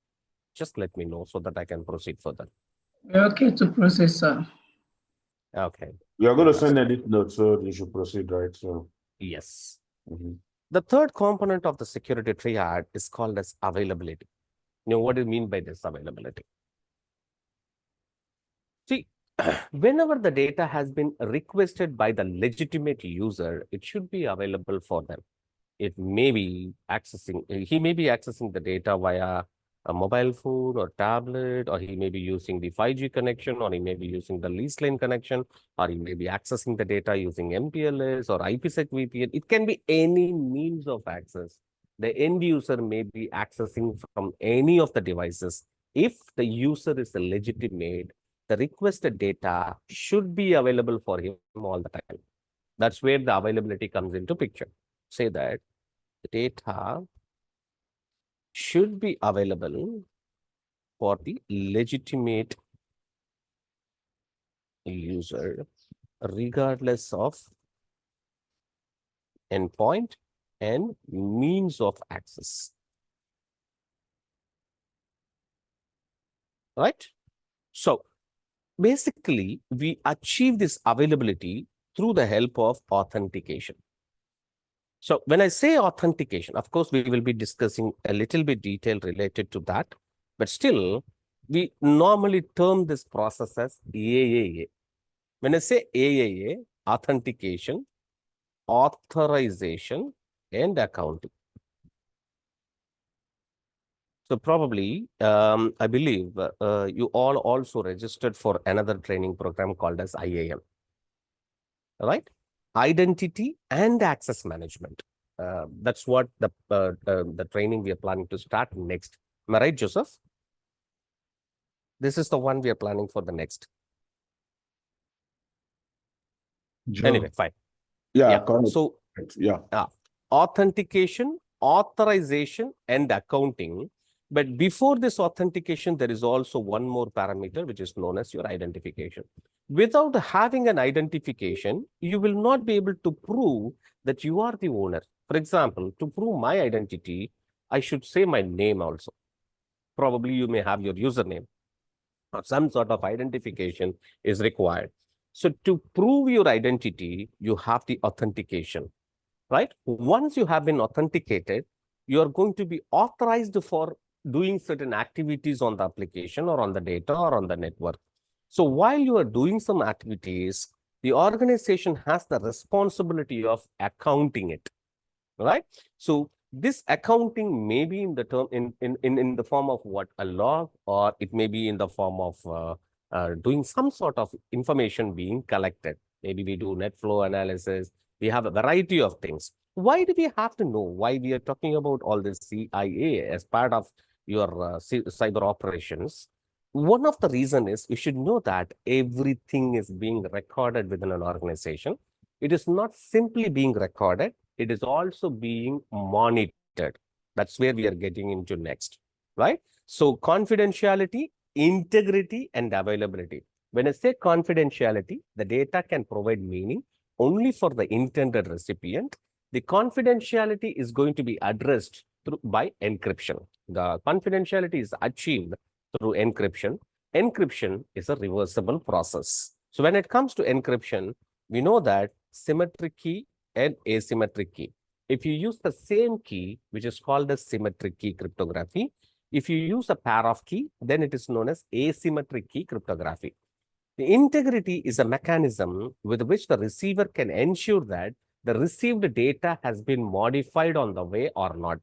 just let me know so that I can proceed further. We're okay to process, sir. Okay. You're going to send edit notes, so you should proceed, right? So, Yes. mhm. The third component of the security triad is called as availability. Now, what do you mean by this availability? See, whenever the data has been requested by the legitimate user, it should be available for them. It may be he may be accessing the data via a mobile phone or tablet, or he may be using the 5G connection, or he may be using the lease line connection, or he may be accessing the data using MPLS or IPsec VPN. It can be any means of access. The end user may be accessing from any of the devices. If the user is legitimate, the requested data should be available for him all the time. That's where the availability comes into picture. Say that the data should be available for the legitimate user regardless of endpoint and means of access. Right? So basically, we achieve this availability through the help of authentication. So when I say authentication, of course, we will be discussing a little bit detail related to that, but still, we normally term this process as AAA. When I say AAA, authentication, authorization, and accounting. So probably, I believe you all also registered for another training program called as IAM, right? Identity and access management. That's what the training we are planning to start next. Am I right, Joseph? This is the one we are planning for the next. Joe. Anyway, fine. Yeah, Yeah. correct. So Yeah. authentication, authorization, and accounting. But before this authentication, there is also one more parameter, which is known as your identification. Without having an identification, you will not be able to prove that you are the owner. For example, to prove my identity, I should say my name also. Probably you may have your username or some sort of identification is required. So to prove your identity, you have the authentication. Right? Once you have been authenticated, you are going to be authorized for doing certain activities on the application or on the data or on the network. So while you are doing some activities, the organization has the responsibility of accounting it, right? So this accounting may be in the term in the form of what, a log, or it may be in the form of doing some sort of information being collected. Maybe we do net flow analysis. We have a variety of things. Why do we have to know why we are talking about all this CIA as part of your cyber operations? One of the reasons is you should know that everything is being recorded within an organization. It is not simply being recorded, it is also being monitored. That's where we are getting into next, right? So confidentiality, integrity, and availability. When I say confidentiality, the data can provide meaning only for the intended recipient. The confidentiality is going to be addressed by encryption. The confidentiality is achieved through encryption. Encryption is a reversible process. So when it comes to encryption, we know that symmetric key and asymmetric key. If you use the same key, which is called as symmetric key cryptography, if you use a pair of key, then it is known as asymmetric key cryptography. The integrity is a mechanism with which the receiver can ensure that the received data has been modified on the way or not,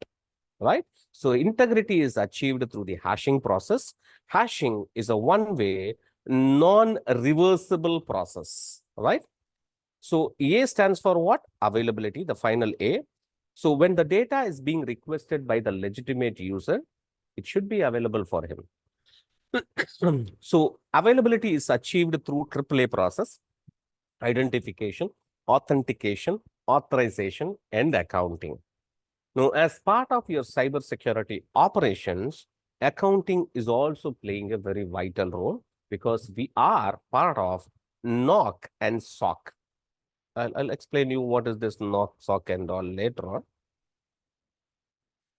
right? So integrity is achieved through the hashing process. Hashing is a one-way, non-reversible process, right? So A stands for what? Availability, the final A. So when the data is being requested by the legitimate user, it should be available for him. So availability is achieved through AAA process: identification, authentication, authorization, and accounting. Now, as part of your cybersecurity operations, accounting is also playing a very vital role because we are part of NOC and SOC. I'll explain you what is this NOC, SOC and all later on.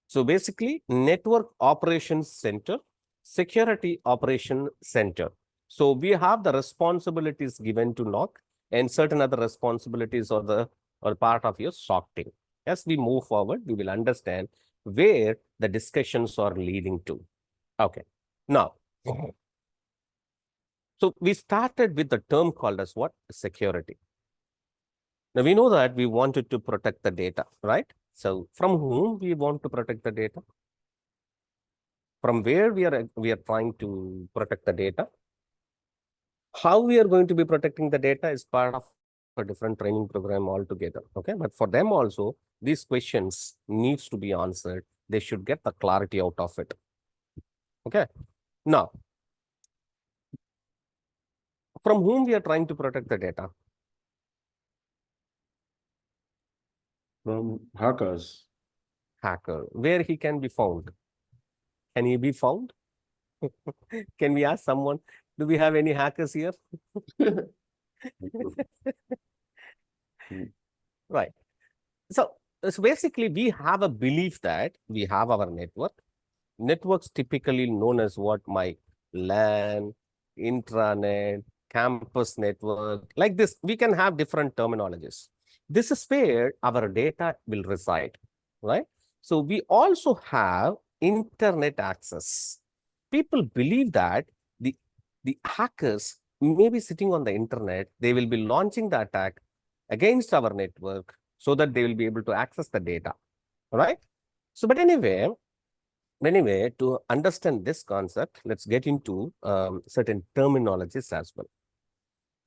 So basically, Network Operations Center, Security Operation Center. So we have the responsibilities given to NOC and certain other responsibilities or part of your SOC team. As we move forward, we will understand where the discussions are leading to. Okay. Now, so we started with the term called as what? Security. Now we know that we wanted to protect the data, right? So from whom we want to protect the data? From where we are trying to protect the data? How we are going to be protecting the data is part of a different training program altogether. Okay, but for them also, these questions needs to be answered. They should get the clarity out of it. Okay, now from whom we are trying to protect the data? From hackers. Hacker, where he can be found? Can he be found? Can we ask someone? Do we have any hackers here? Right. So basically, we have a belief that we have our network. Networks typically known as what? My LAN, intranet, campus network. Like this, we can have different terminologies. This is where our data will reside, right? So we also have internet access. People believe that the hackers may be sitting on the internet. They will be launching the attack against our network so that they will be able to access the data, right? So, but anyway, to understand this concept, let's get into certain terminologies as well.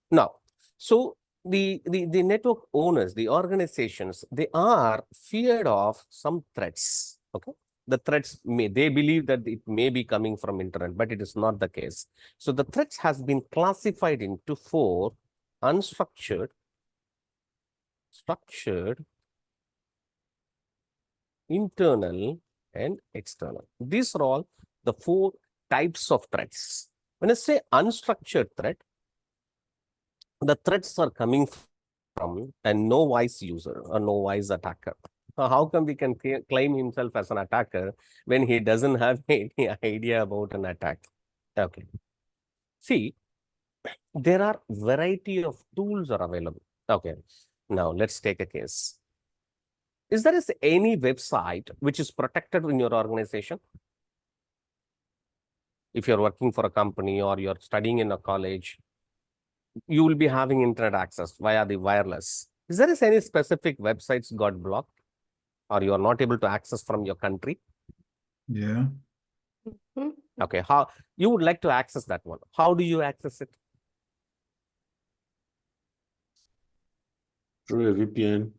Now, so the network owners, the organizations, they are feared of some threats. Okay, the threats they believe that it may be coming from internet, but it is not the case. So the threats has been classified into 4: unstructured, structured, internal, and external. These are all the 4 types of threats. When I say unstructured threat, the threats are coming from a no-wise user, a no-wise attacker. How come we can claim himself as an attacker when he doesn't have any idea about an attack? Okay. See, there are variety of tools are available. Okay. Now let's take a case. Is there any website which is protected in your organization? If you're working for a company or you're studying in a college, you will be having internet access via the wireless. Is there any specific websites got blocked or you are not able to access from your country? Yeah. Okay, how you would like to access that one? How do you access it? Through a VPN.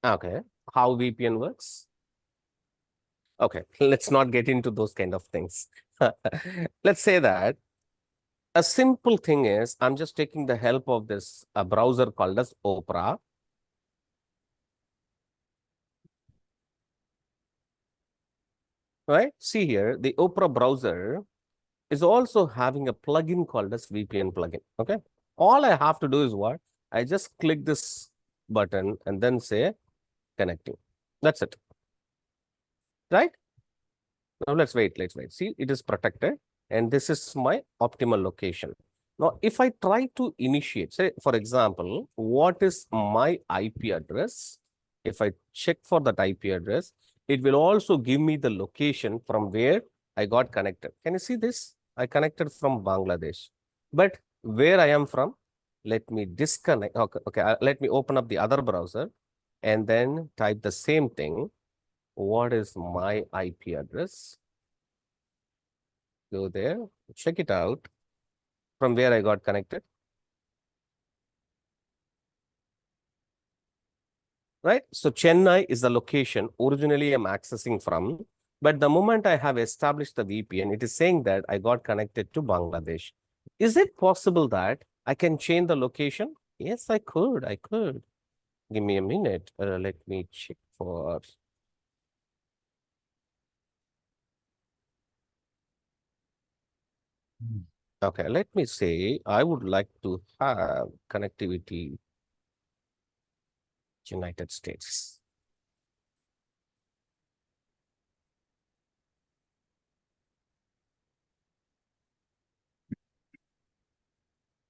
Okay, how VPN works? Okay, let's not get into those kind of things. Let's say that a simple thing is, I'm just taking the help of this browser called as Opera. Right? See here, the Opera browser is also having a plugin called as VPN plugin. Okay. All I have to do is what? I just click this button and then say connecting. That's it. Right? Now let's wait. See, it is protected and this is my optimal location. Now, if I try to initiate, say, for example, what is my IP address? If I check for that IP address, it will also give me the location from where I got connected. Can you see this? I connected from Bangladesh. But where I am from, let me disconnect. Okay, let me open up the other browser and then type the same thing. What is my IP address? Go there, check it out from where I got connected. Right? So Chennai is the location originally I'm accessing from. But the moment I have established the VPN, it is saying that I got connected to Bangladesh. Is it possible that I can change the location? Yes, I could. Give me a minute. Let me check for. Okay, let me say I would like to have connectivity United States.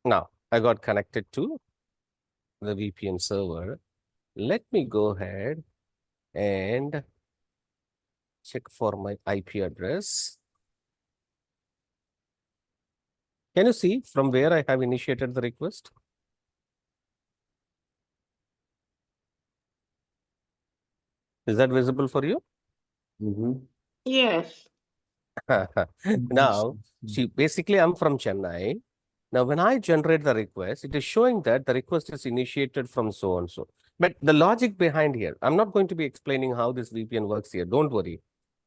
Now I got connected to the VPN server. Let me go ahead and check for my IP address. Can you see from where I have initiated the request? Is that visible for you? Yes. Now, see, basically I'm from Chennai. Now, when I generate the request, it is showing that the request is initiated from so and so. But the logic behind here, I'm not going to be explaining how this VPN works here. Don't worry.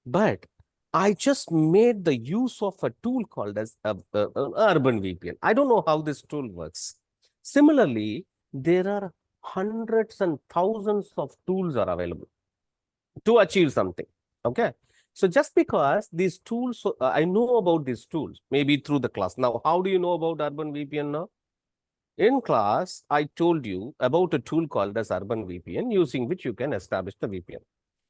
But I just made the use of a tool called as an urban VPN. I don't know how this tool works. Similarly, there are hundreds and thousands of tools are available to achieve something. Okay. So just because these tools, I know about these tools, maybe through the class. Now, how do you know about Urban VPN now? In class, I told you about a tool called as Urban VPN, using which you can establish the VPN.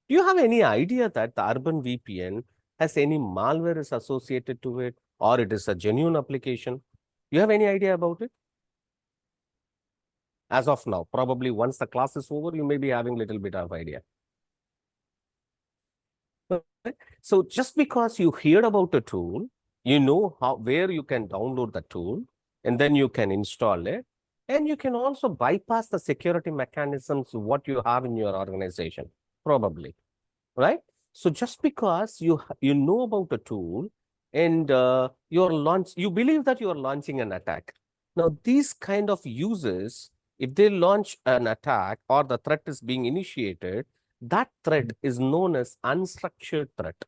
Do you have any idea that the Urban VPN has any malware is associated to it, or it is a genuine application? Do you have any idea about it? As of now, probably once the class is over, you may be having a little bit of idea. So just because you heard about a tool, you know where you can download the tool, and then you can install it, and you can also bypass the security mechanisms what you have in your organization, probably, right? So just because you know about a tool and you believe that you are launching an attack. Now, these kind of users, if they launch an attack or the threat is being initiated, that threat is known as unstructured threat.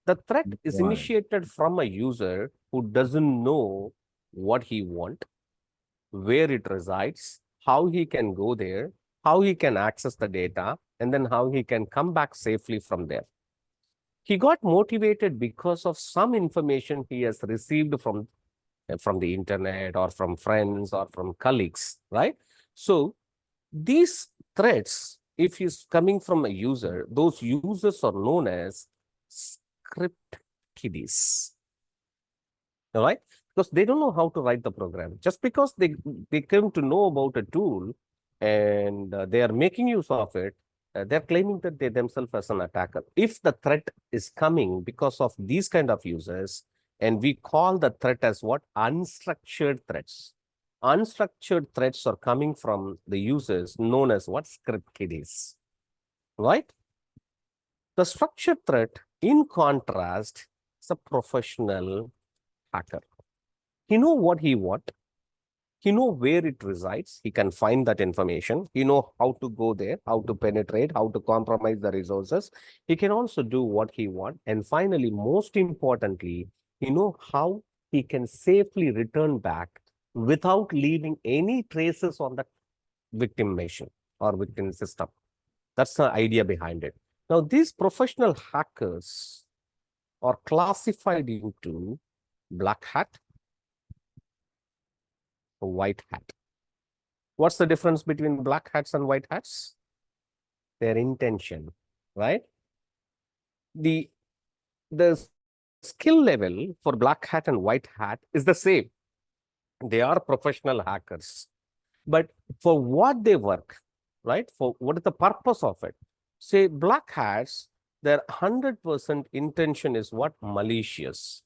The threat is initiated from a user who doesn't know what he wants, where it resides, how he can go there, how he can access the data, and then how he can come back safely from there. He got motivated because of some information he has received from the internet or from friends or from colleagues, right? So these threats, if he's coming from a user, those users are known as script kiddies, all right? Because they don't know how to write the program. Just because they came to know about a tool and they are making use of it, they're claiming that they themselves as an attacker. If the threat is coming because of these kind of users, and we call the threat as what? Unstructured threats. Unstructured threats are coming from the users known as what? Script kiddies, right? The structured threat, in contrast, is a professional hacker. He know what he want. He know where it resides. He can find that information. He know how to go there, how to penetrate, how to compromise the resources. He can also do what he want. And finally, most importantly, he know how he can safely return back without leaving any traces on the victim machine or victim system. That's the idea behind it. Now, these professional hackers are classified into black hat, white hat. What's the difference between black hats and white hats? Their intention, right? The skill level for black hat and white hat is the same. They are professional hackers. But for what they work, right? For what is the purpose of it? Say black hats, their 100% intention is what? Malicious.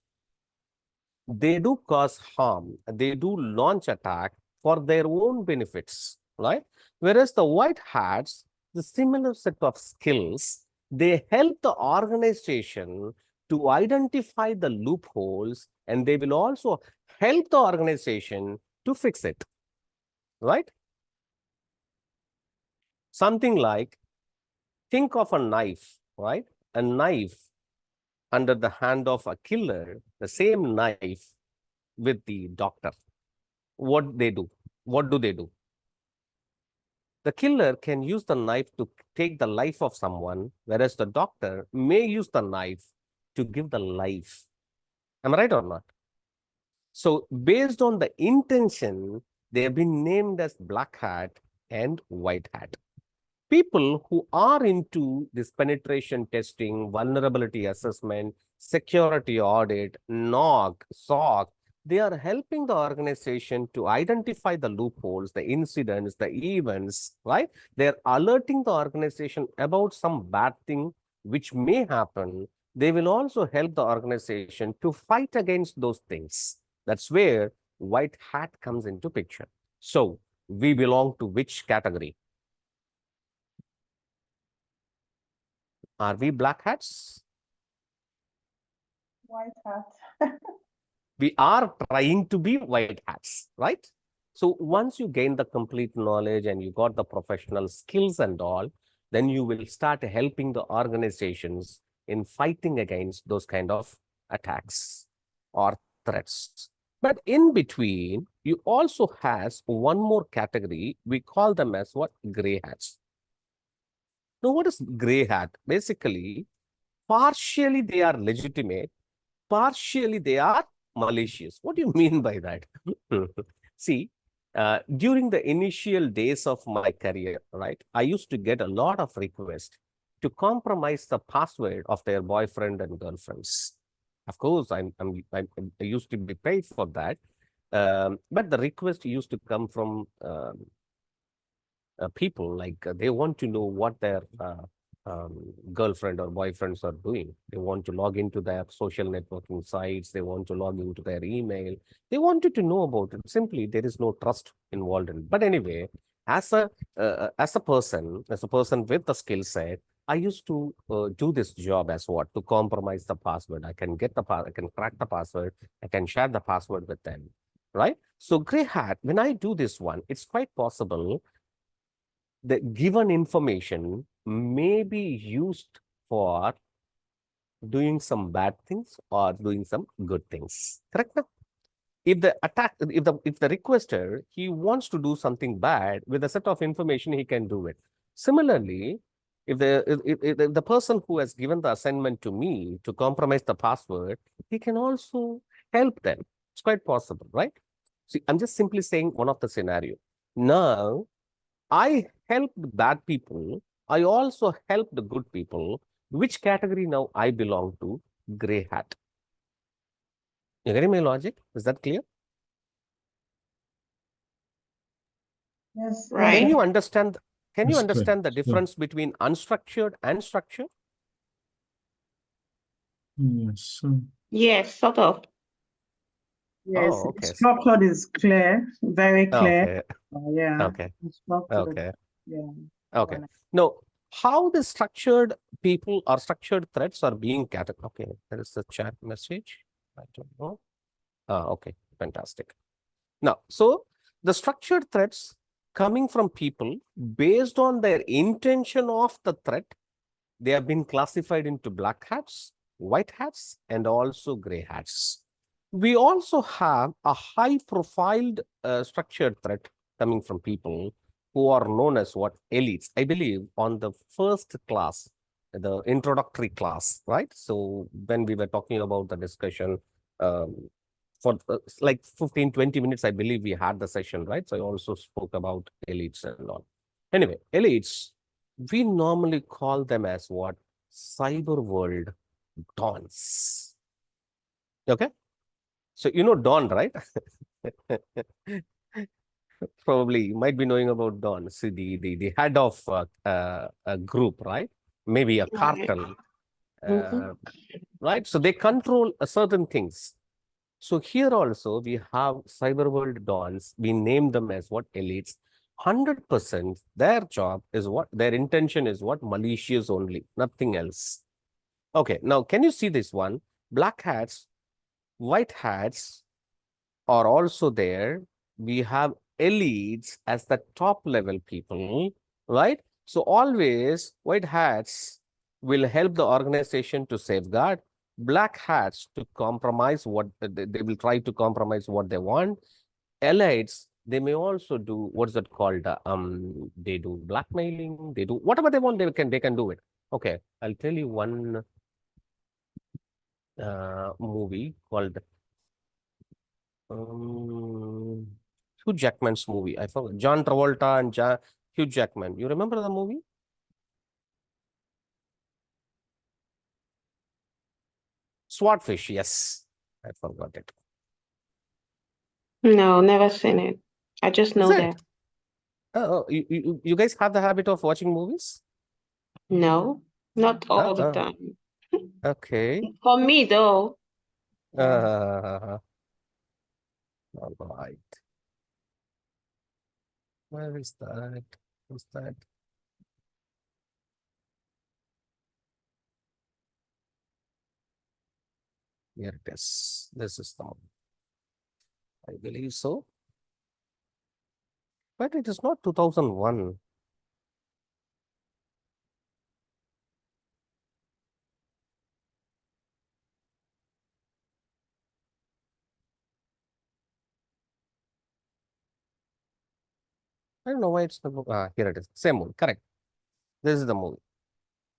They do cause harm. They do launch attack for their own benefits, right? Whereas the white hats, the similar set of skills, they help the organization to identify the loopholes, and they will also help the organization to fix it, right? Something like, think of a knife, right? A knife under the hand of a killer, the same knife with the doctor. What they do? What do they do? The killer can use the knife to take the life of someone, whereas the doctor may use the knife to give the life. Am I right or not? So based on the intention, they have been named as black hat and white hat. People who are into this penetration testing, vulnerability assessment, security audit, NOC, SOC, they are helping the organization to identify the loopholes, the incidents, the events, right? They're alerting the organization about some bad thing which may happen. They will also help the organization to fight against those things. That's where white hat comes into picture. So we belong to which category? Are we black hats? White hat. We are trying to be white hats, right? So once you gain the complete knowledge and you got the professional skills and all, then you will start helping the organizations in fighting against those kind of attacks or threats. But in between, you also has one more category. We call them as what? Gray hats. Now, what is gray hat? Basically, partially they are legitimate, partially they are malicious. What do you mean by that? See, during the initial days of my career, right, I used to get a lot of requests to compromise the password of their boyfriend and girlfriends. Of course, I used to be paid for that. But the request used to come from people like they want to know what their girlfriend or boyfriends are doing. They want to log into their social networking sites. They want to log into their email. They wanted to know about it. Simply, there is no trust involved in it. But anyway, as a person with the skill set, I used to do this job as what? To compromise the password. I can I can crack the password. I can share the password with them, right? So gray hat, when I do this one, it's quite possible the given information may be used for doing some bad things or doing some good things. Correct? If the requester, he wants to do something bad with a set of information, he can do it. Similarly, if the person who has given the assignment to me to compromise the password, he can also help them. It's quite possible, right? See, I'm just simply saying one of the scenario. Now, I helped bad people. I also helped the good people. Which category now I belong to? Gray hat. You getting my logic? Is that clear? Yes. Right. Can you understand? Can you Yes, understand the clear. difference between unstructured and structured? Yes. Yes, sort of. Yes. Oh, okay. Structured is clear, very clear. Okay. Yeah. Okay. Structured. Okay. Yeah. Okay. Now, how the structured people or structured threats are being categorized? Okay, there is a chat message. I don't know. Okay, fantastic. Now, so the structured threats coming from people based on their intention of the threat, they have been classified into black hats, white hats, and also gray hats. We also have a high profiled structured threat coming from people who are known as what? Elites. I believe on the first class, the introductory class, right? So when we were talking about the discussion, for like 15, 20 minutes, I believe we had the session, right? So I also spoke about elites and all. Anyway, elites, we normally call them as what? Cyber world dons. Okay? So you know Don, right? Probably you might be knowing about Don. See, the head of a group, right? Maybe a Right. cartel, Mhm. right? So they control certain things. So here also we have cyber world dons. We name them as what? Elites. 100% their job is what? Their intention is what? Malicious only, nothing else. Okay, now can you see this one? Black hats, white hats are also there. We have elites as the top level people, right? So always white hats will help the organization to safeguard, black hats to compromise what they will try to compromise what they want. Elites, they may also do what's that called? They do blackmailing, they do whatever they want, they can do it. Okay, I'll tell you one movie called Hugh Jackman's movie. I forgot. John Travolta and Hugh Jackman. You remember the movie? Swordfish. Yes, I forgot it. No, never seen it. I just Is know it? that. Oh, you guys have the habit of watching movies? No, not all the Oh, time. okay. For me, though. All right. Where is that? What's that? Here it is. This is the movie. I believe so. But it is not 2001. I don't know why it's the here it is. Same movie. Correct. This is the movie.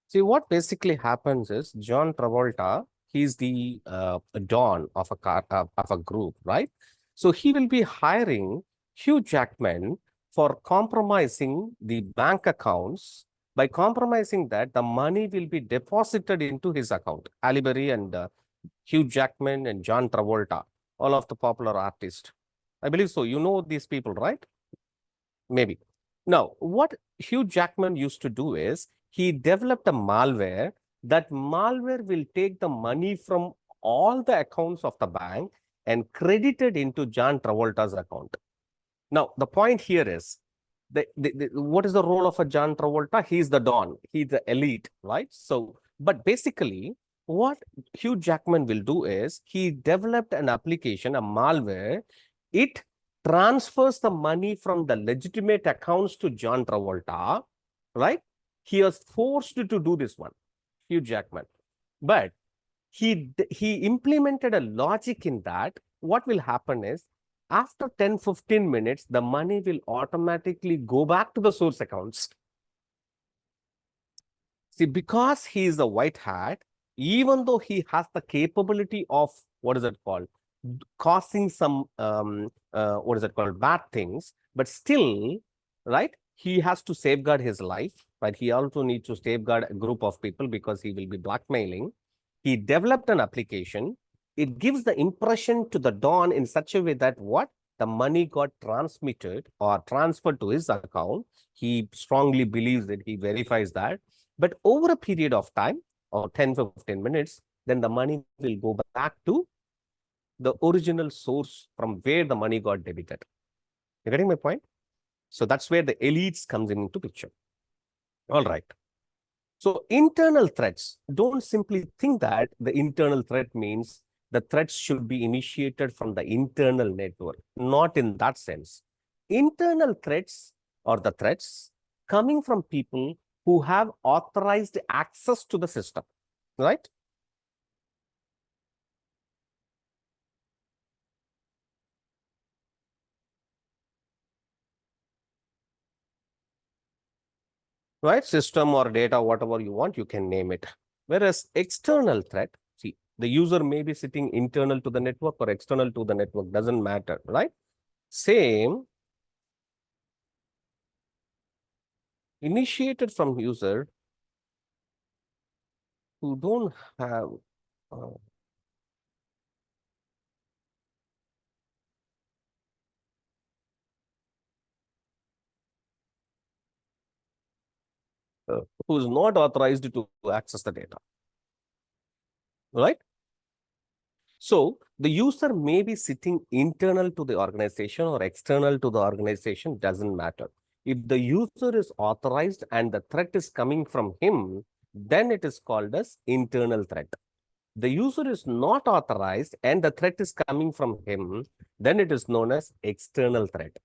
See, what basically happens is John Travolta, he's the Don of of a group, right? So he will be hiring Hugh Jackman for compromising the bank accounts. By compromising that, the money will be deposited into his account. Halle Berry and Hugh Jackman and John Travolta, all of the popular artists. I believe so. You know these people, right? Maybe. Now, what Hugh Jackman used to do is he developed a malware. That malware will take the money from all the accounts of the bank and credit it into John Travolta's account. Now, the point here is what is the role of a John Travolta? He's the Don. He's the elite, right? So, but basically, what Hugh Jackman will do is he developed an application, a malware. It transfers the money from the legitimate accounts to John Travolta, right? He was forced to do this one, Hugh Jackman. But he implemented a logic in that. What will happen is after 10-15 minutes, the money will automatically go back to the source accounts. See, because he is a white hat, even though he has the capability of, what is it called, causing some, what is it called, bad things, but still, right, he has to safeguard his life, but he also needs to safeguard a group of people because he will be blackmailing. He developed an application. It gives the impression to the Don in such a way that what? The money got transmitted or transferred to his account. He strongly believes that, he verifies that. But over a period of time, or 10-15 minutes, then the money will go back to the original source from where the money got debited. You getting my point? So that's where the elites comes into picture. All right. So internal threats, don't simply think that the internal threat means the threats should be initiated from the internal network. Not in that sense. Internal threats are the threats coming from people who have authorized access to the system, right? Right? System or data, whatever you want, you can name it. Whereas external threat, see, the user may be sitting internal to the network or external to the network, doesn't matter, right? Same, initiated from user who don't have who is not authorized to access the data, right? So the user may be sitting internal to the organization or external to the organization, doesn't matter. If the user is authorized and the threat is coming from him, then it is called as internal threat. The user is not authorized and the threat is coming from him, then it is known as external threat.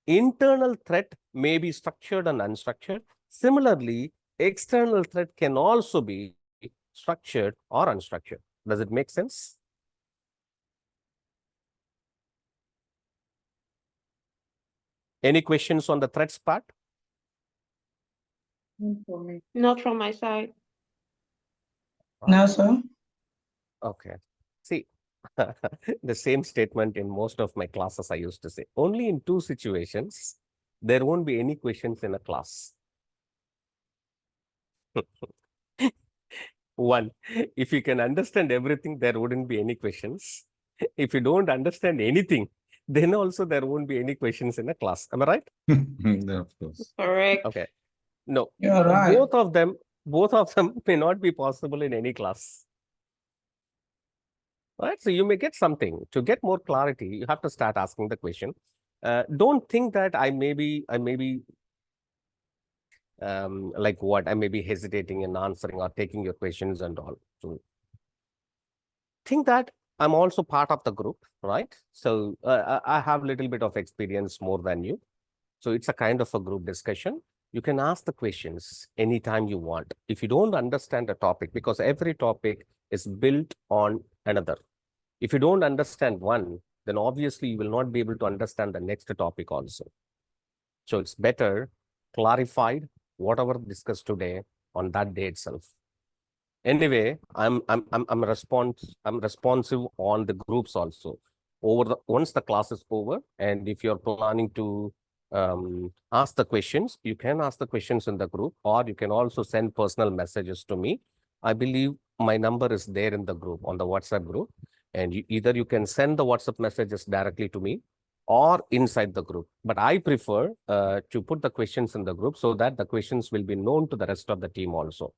Internal threat may be structured and unstructured. Similarly, external threat can also be structured or unstructured. Does it make sense? Any questions on the threats part? Not from my side. No, sir. Okay. See, the same statement in most of my classes I used to say. Only in two situations, there won't be any questions in a class. One, if you can understand everything, there wouldn't be any questions. If you don't understand anything, then also there won't be any questions in a class. Am I right? Yeah, of course. Correct. Okay. No, You're right. both of them may not be possible in any class. Right? So you may get something. To get more clarity, you have to start asking the question. Don't think that I may be like what I may be hesitating in answering or taking your questions and all. So think that I'm also part of the group, right? So I have a little bit of experience more than you. So it's a kind of a group discussion. You can ask the questions anytime you want. If you don't understand a topic, because every topic is built on another. If you don't understand one, then obviously you will not be able to understand the next topic also. So it's better clarified whatever discussed today on that day itself. Anyway, I'm responsive on the groups also. Once the class is over, and if you're planning to ask the questions, you can ask the questions in the group, or you can also send personal messages to me. I believe my number is there in the group, on the WhatsApp group, and either you can send the WhatsApp messages directly to me or inside the group. But I prefer to put the questions in the group so that the questions will be known to the rest of the team also.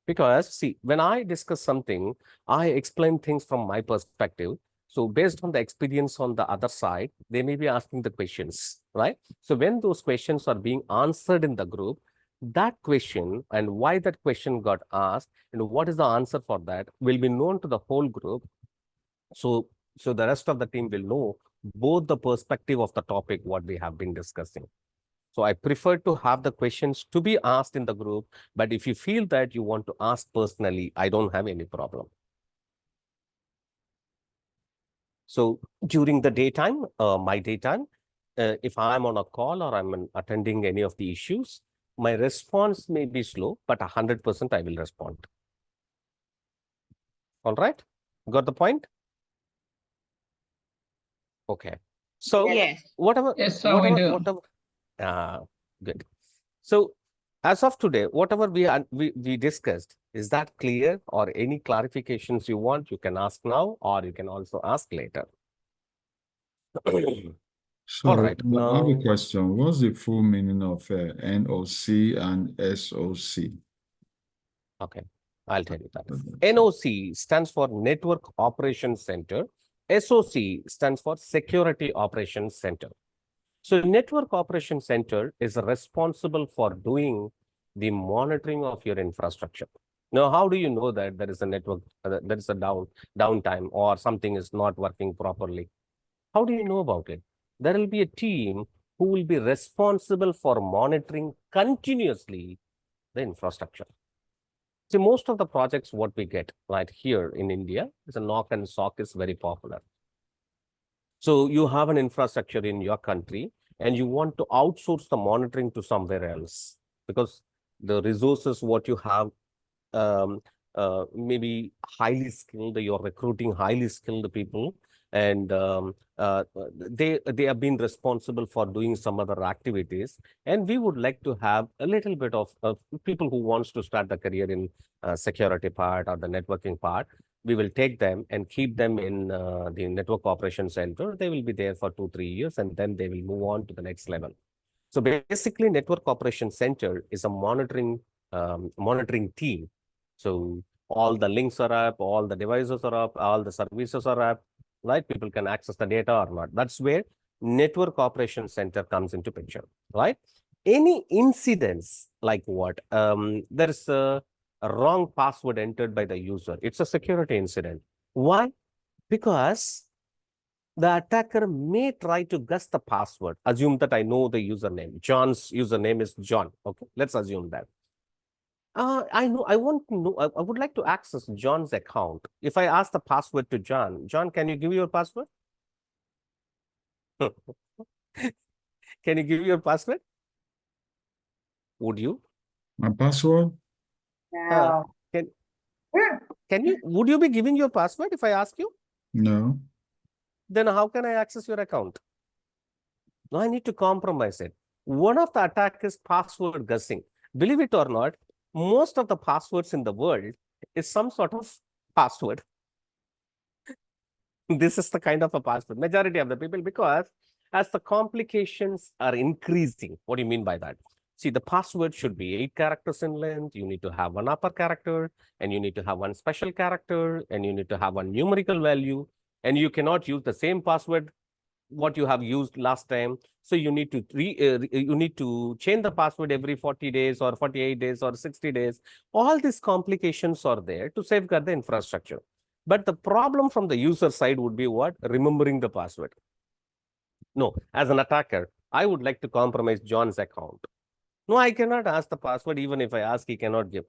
Because see, when I discuss something, I explain things from my perspective. So based on the experience on the other side, they may be asking the questions, right? So when those questions are being answered in the group, that question and why that question got asked and what is the answer for that will be known to the whole group. So the rest of the team will know both the perspective of the topic, what we have been discussing. So I prefer to have the questions to be asked in the group, but if you feel that you want to ask personally, I don't have any problem. So during the daytime, my daytime, if I'm on a call or I'm attending any of the issues, my response may be slow, but 100% I will respond. All right? Got the point? Okay. So Yes. whatever, Yes, sir, we do. good. So as of today, whatever we discussed, is that clear, or any clarifications you want, you can ask now, or you can also ask later. So All right. I have a question. What's the full meaning of NOC and SOC? Okay, I'll tell you that. NOC stands for Network Operations Center. SOC stands for Security Operations Center. So Network Operations Center is responsible for doing the monitoring of your infrastructure. Now, how do you know that there is a network, there is a downtime, or something is not working properly? How do you know about it? There will be a team who will be responsible for monitoring continuously the infrastructure. See, most of the projects what we get right here in India is a knock and SOC is very popular. So you have an infrastructure in your country and you want to outsource the monitoring to somewhere else because the resources what you have maybe highly skilled, you're recruiting highly skilled people, and they have been responsible for doing some other activities, and we would like to have a little bit of people who wants to start the career in security part or the networking part. We will take them and keep them in the network operations center. They will be there for 2-3 years, and then they will move on to the next level. So basically, network operations center is a monitoring team. So all the links are up, all the devices are up, all the services are up, right? People can access the data or not. That's where network operations center comes into picture, right? Any incidents like what? There's a wrong password entered by the user. It's a security incident. Why? Because the attacker may try to guess the password. Assume that I know the username. John's username is John. Okay, let's assume that. I know. I want to know. I would like to access John's account. If I ask the password to John, John, can you give your password? Can you give your password? Would you? My password? Can you? Would you be giving your password if I ask you? No. Then how can I access your account? No, I need to compromise it. One of the attack is password guessing. Believe it or not, most of the passwords in the world is some sort of password. This is the kind of a password, majority of the people, because as the complications are increasing, what do you mean by that? See, the password should be 8 characters in length. You need to have one upper character, and you need to have one special character, and you need to have one numerical value, and you cannot use the same password what you have used last time. So you need to change the password every 40 days or 48 days or 60 days. All these complications are there to safeguard the infrastructure. But the problem from the user side would be what? Remembering the password. No, as an attacker, I would like to compromise John's account. No, I cannot ask the password. Even if I ask, he cannot give.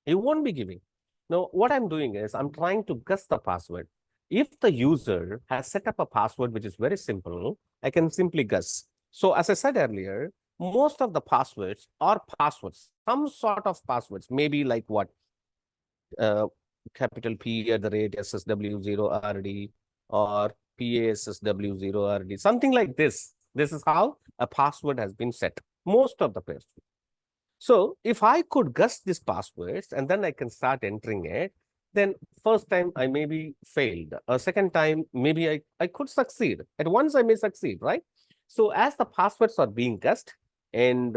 He won't be giving. Now, what I'm doing is I'm trying to guess the password. If the user has set up a password which is very simple, I can simply guess. So as I said earlier, most of the passwords are passwords, some sort of passwords, maybe like what? Capital P at the rate SSW0RD or PASSW0RD, something like this. This is how a password has been set, most of the passwords. So if I could guess these passwords and then I can start entering it, then first time I maybe failed. A second time, maybe I could succeed. At once I may succeed, right? So as the passwords are being guessed, and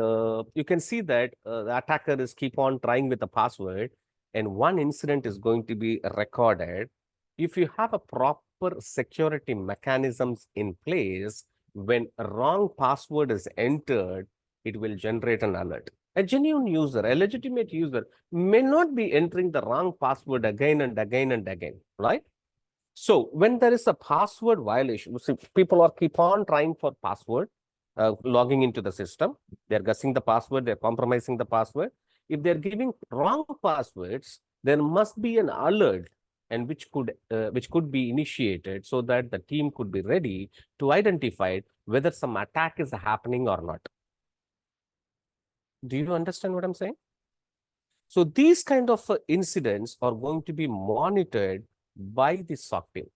you can see that the attacker is keep on trying with the password, and one incident is going to be recorded. If you have a proper security mechanisms in place, when a wrong password is entered, it will generate an alert. A genuine user, a legitimate user may not be entering the wrong password again and again and again, right? So when there is a password violation, see, people are keep on trying for password, logging into the system. They're guessing the password, they're compromising the password. If they're giving wrong passwords, there must be an alert and which could be initiated so that the team could be ready to identify whether some attack is happening or not. Do you understand what I'm saying? So these kind of incidents are going to be monitored by the SOC team.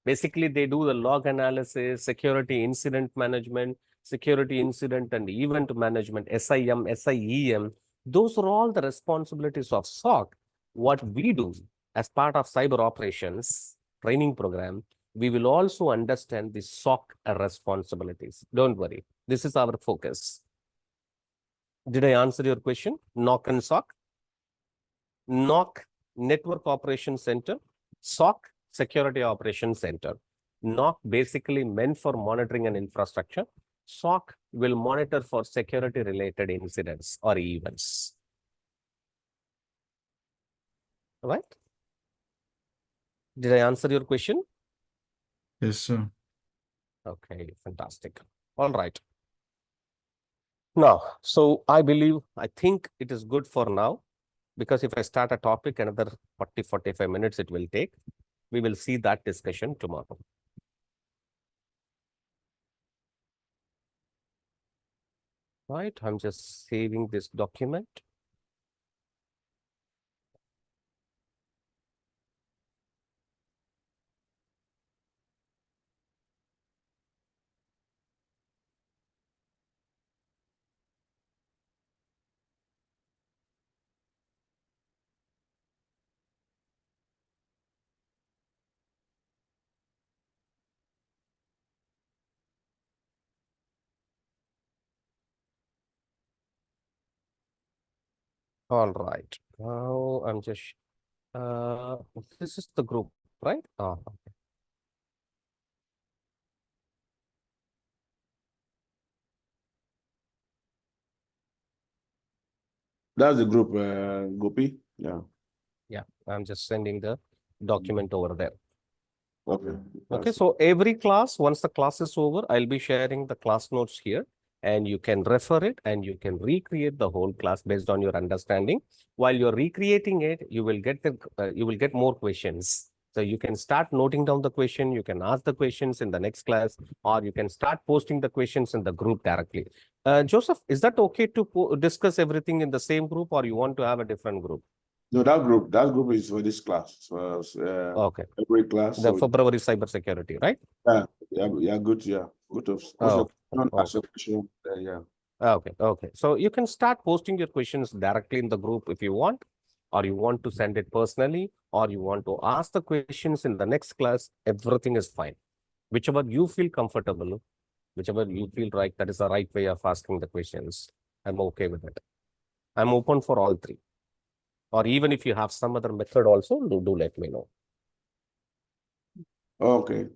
Basically, they do the log analysis, security incident management, security incident and event management, SIM, SIEM. Those are all the responsibilities of SOC. What we do as part of cyber operations training program, we will also understand the SOC responsibilities. Don't worry. This is our focus. Did I answer your question? NOC and SOC? NOC, Network Operations Center. SOC, Security Operations Center. NOC basically meant for monitoring an infrastructure. SOC will monitor for security related incidents or events. Right? Did I answer your question? Yes, sir. Okay, fantastic. All right. Now, so I think it is good for now, because if I start a topic, another 40-45 minutes it will take. We will see that discussion tomorrow. Right, I'm just saving this document. All right. Now I'm just this is the group, right? Okay. That's the group, Gopi. Yeah. Yeah, I'm just sending the document over there. Okay. Okay, so every class, once the class is over, I'll be sharing the class notes here, and you can refer it and you can recreate the whole class based on your understanding. While you're recreating it, you will get more questions. So you can start noting down the question, you can ask the questions in the next class, or you can start posting the questions in the group directly. Joseph, is that okay to discuss everything in the same group, or you want to have a different group? No, that group is for this class. So, Okay. every class. The So February cybersecurity, right? yeah, good. Yeah, good. What's your Oh, ask your question? Yeah. Okay, okay. So you can start posting your questions directly in the group if you want, or you want to send it personally, or you want to ask the questions in the next class. Everything is fine. Whichever you feel comfortable, whichever you feel right, that is the right way of asking the questions. I'm okay with it. I'm open for all three. Or even if you have some other method also, do let me know. Okay.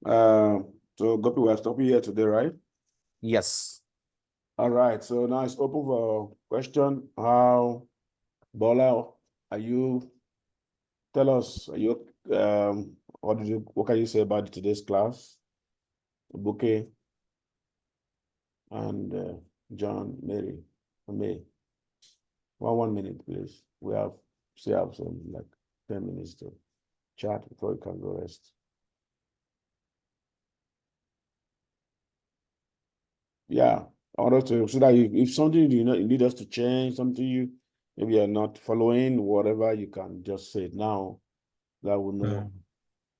So Gopi, we're stopping here today, right? Yes. All right. So now it's open for question. How, Bola, are you? Tell us. Are you? What can you say about today's class? Bouquet and John, Mary, and May. 1 minute, please. We still have some like 10 minutes to chat before we can go rest. Yeah, order to so that if something you need us to change, something you maybe you're not following, whatever, you can just say it now. That will know.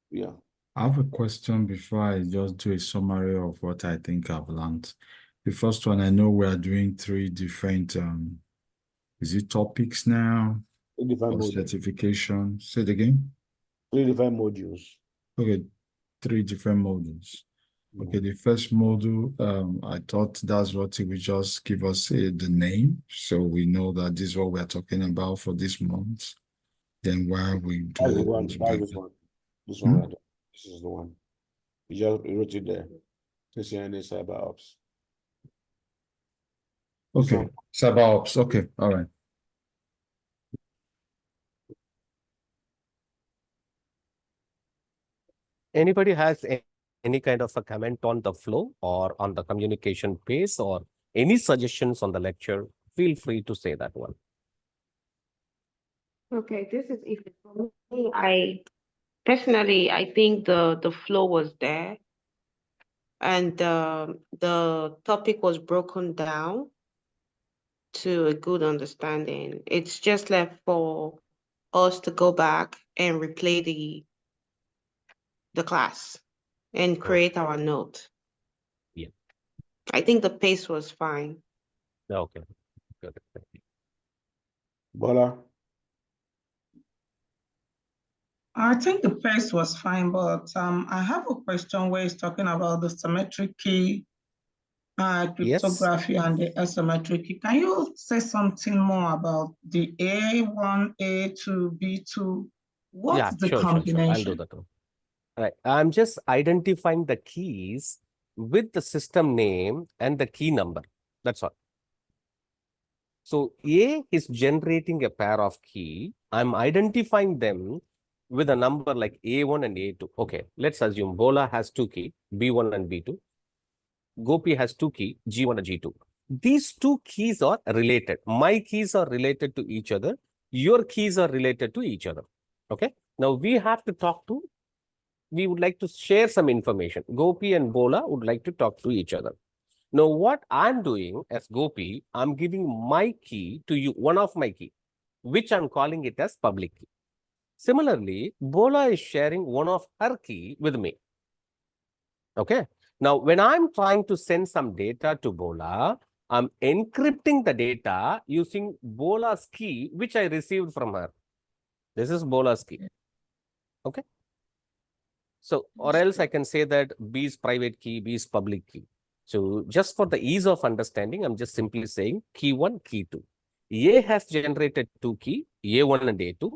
Yeah. I have a question before I just do a summary of what I think I've learned. The first one, I know we are doing 3 different, is it topics now? 3 different Or modules. certification? Say it again. 3 different modules. Okay, 3 different modules. Okay, the first module, I thought that's what it would just give us the name, so we know that this is what we're talking about for this month. Then while we do That's the one. this That's big- this one. This one right there. This is the one. You just wrote it there. CCNA Cyberops. Okay, Cyberops. Okay, all right. Anybody has any kind of a comment on the flow or on the communication pace or any suggestions on the lecture, feel free to say that one. Okay, this is if for me, I personally I think the flow was there and the topic was broken down to a good understanding. It's just left for us to go back and replay the class and create our note. Yeah. I think the pace was fine. Okay, good. Bola. I think the pace was fine, but I have a question where it's talking about the symmetric key, Yes. cryptography and the asymmetric key. Can you say something more about the A1, A2, B2? What's the Sure. combination? I'll do that one. Right. I'm just identifying the keys with the system name and the key number. That's all. So A is generating a pair of key. I'm identifying them with a number like A1 and A2. Okay, let's assume Bola has 2 key, B1 and B2. Gopi has 2 key, G1 and G2. These 2 keys are related. My keys are related to each other. Your keys are related to each other. Okay. Now we have to we would like to share some information. Gopi and Bola would like to talk to each other. Now, what I'm doing as Gopi, I'm giving my key to you, one of my key, which I'm calling it as public key. Similarly, Bola is sharing one of her key with me. Okay. Now, when I'm trying to send some data to Bola, I'm encrypting the data using Bola's key, which I received from her. This is Bola's key. Okay. So, or else I can say that B is private key, B is public key. So, just for the ease of understanding, I'm just simply saying key 1, key 2. A has generated 2 key, A1 and A2.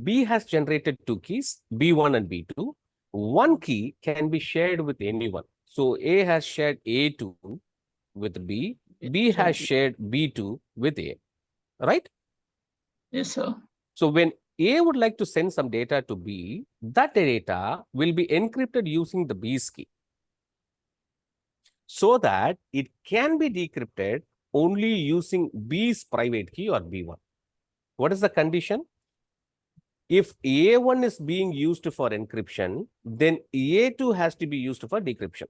B has generated 2 keys, B1 and B2. One key can be shared with anyone. So, A has shared A2 with B, B has shared B2 with A, right? Yes, sir. So, when A would like to send some data to B, that data will be encrypted using the B's key, so that it can be decrypted only using B's private key or B1. What is the condition? If A1 is being used for encryption, then A2 has to be used for decryption.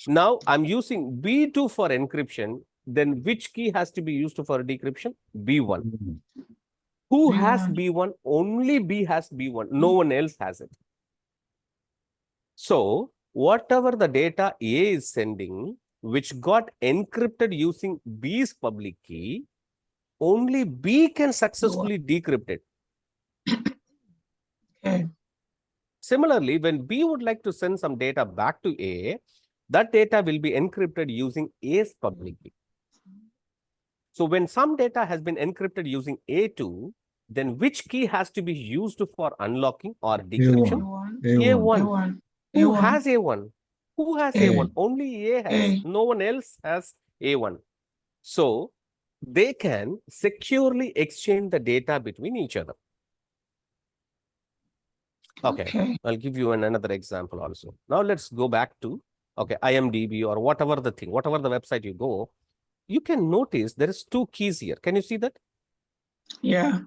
Now, I'm using B2 for encryption, then which key has to be used for decryption? B1. Who has B1. B1? Only B has B1. No one else has it. So whatever the data A is sending, which got encrypted using B's public key, only B can successfully decrypt it. Okay. Similarly, when B would like to send some data back to A, that data will be encrypted using A's public key. So when some data has been encrypted using A2, then which key has to be used for unlocking or decryption? A1. A1. A1. Who A1. has A1? Who has A. A1? Only A has. A. No one else has A1. So they can securely exchange the data between each other. Okay. I'll give you another example also. Now let's go back to, IMDb or whatever the thing, whatever the website you go, you can notice there is 2 keys here. Can you see that? Yeah.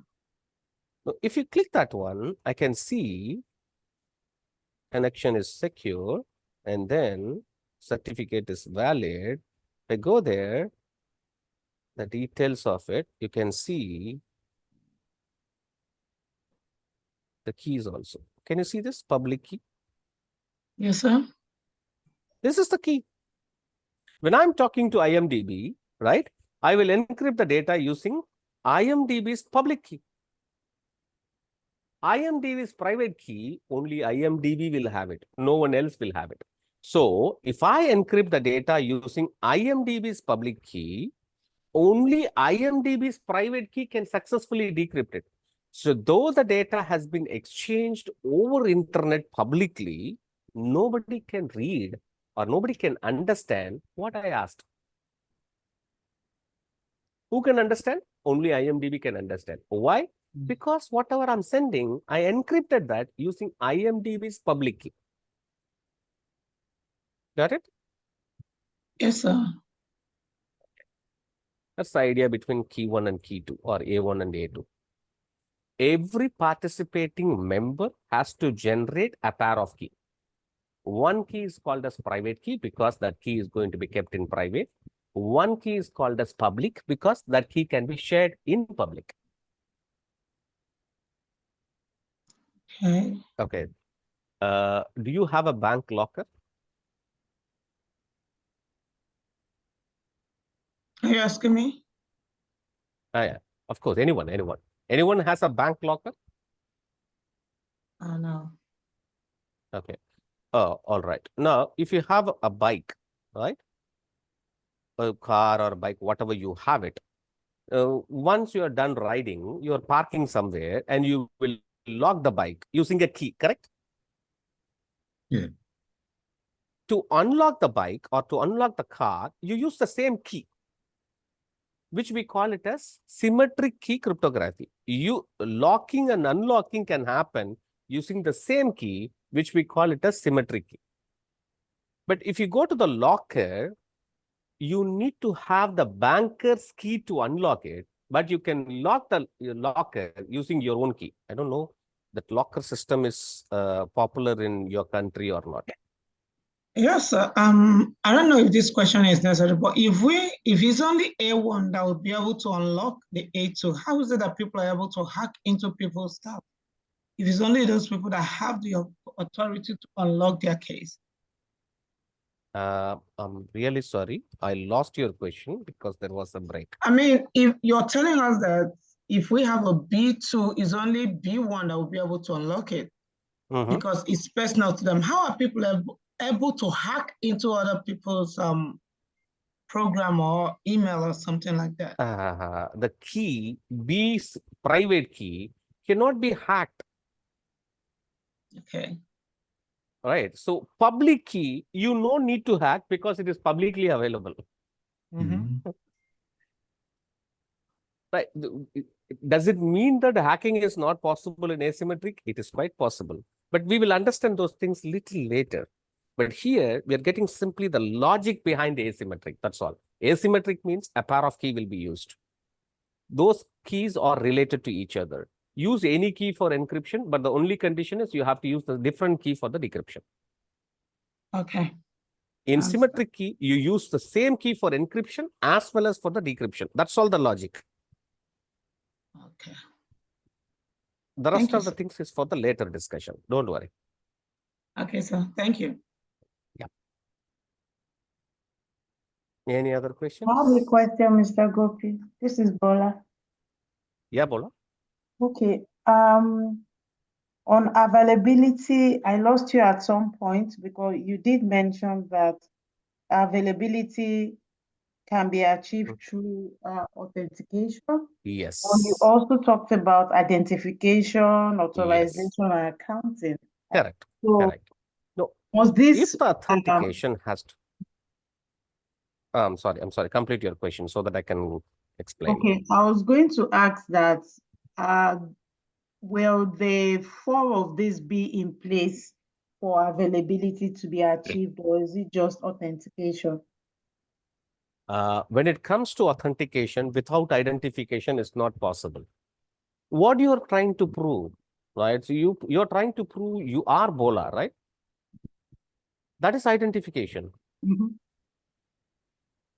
Now, if you click that one, I can see connection is secure and then certificate is valid. If I go there, the details of it, you can see the keys also. Can you see this public key? Yes, sir. This is the key. When I'm talking to IMDb, right, I will encrypt the data using IMDb's public key. IMDb's private key, only IMDb will have it. No one else will have it. So if I encrypt the data using IMDb's public key, only IMDb's private key can successfully decrypt it. So though the data has been exchanged over internet publicly, nobody can read or nobody can understand what I asked. Who can understand? Only IMDb can understand. Why? Because whatever I'm sending, I encrypted that using IMDb's public key. Got it? Yes, sir. That's the idea between key 1 and key 2 or A1 and A2. Every participating member has to generate a pair of key. One key is called as private key because that key is going to be kept in private. One key is called as public because that key can be shared in public. Okay. Okay. Do you have a bank locker? Are you asking me? Yeah, of course, anyone. Anyone has a bank locker? No. Okay. All right. Now, if you have a bike, right? A car or bike, whatever you have it. Once you are done riding, you are parking somewhere and you will lock the bike using a key, correct? Yeah. To unlock the bike or to unlock the car, you use the same key, which we call it as symmetric key cryptography. Locking and unlocking can happen using the same key, which we call it as symmetric key. But if you go to the locker, you need to have the banker's key to unlock it, but you can lock the locker using your own key. I don't know that locker system is popular in your country or not. Yes, sir. I don't know if this question is necessary, but if it's only A1 that will be able to unlock the A2, how is it that people are able to hack into people's stuff? If it's only those people that have the authority to unlock their case. I'm really sorry. I lost your question because there was a break. I mean, if you're telling us that if we have a B2, it's only B1 that will be able to unlock it because it's personal to them. How are people able to hack into other people's program or email or something like that? The key, B's private key, cannot be hacked. Okay. Right. So public key, you no need to hack because it is publicly available. Right. Does it mean that hacking is not possible in asymmetric? It is quite possible. But we will understand those things little later. But here we are getting simply the logic behind asymmetric. That's all. Asymmetric means a pair of key will be used. Those keys are related to each other. Use any key for encryption, but the only condition is you have to use the different key for the decryption. Okay. In symmetric key, you use the same key for encryption as well as for the decryption. That's all the logic. Okay. The rest Thank you, of the sir. things is for the later discussion. Don't worry. Okay, sir. Thank you. Any other I have a questions? question, Mr. Gopi. This is Bola. Yeah, Bola. Okay. On availability, I lost you at some point because you did mention that availability can be achieved through authentication. Or you Yes. also talked about identification, Yes. authorization, and accounting. Correct. So Correct. No, was if this the authentication has to, I'm sorry, complete your question so that I can explain. okay? I was going to ask that will the four of these be in place for availability to be achieved, or is it just authentication? When it comes to authentication, without identification is not possible. What you are trying to prove, right? So you're trying to prove you are Bola, right? That is identification. Mhm.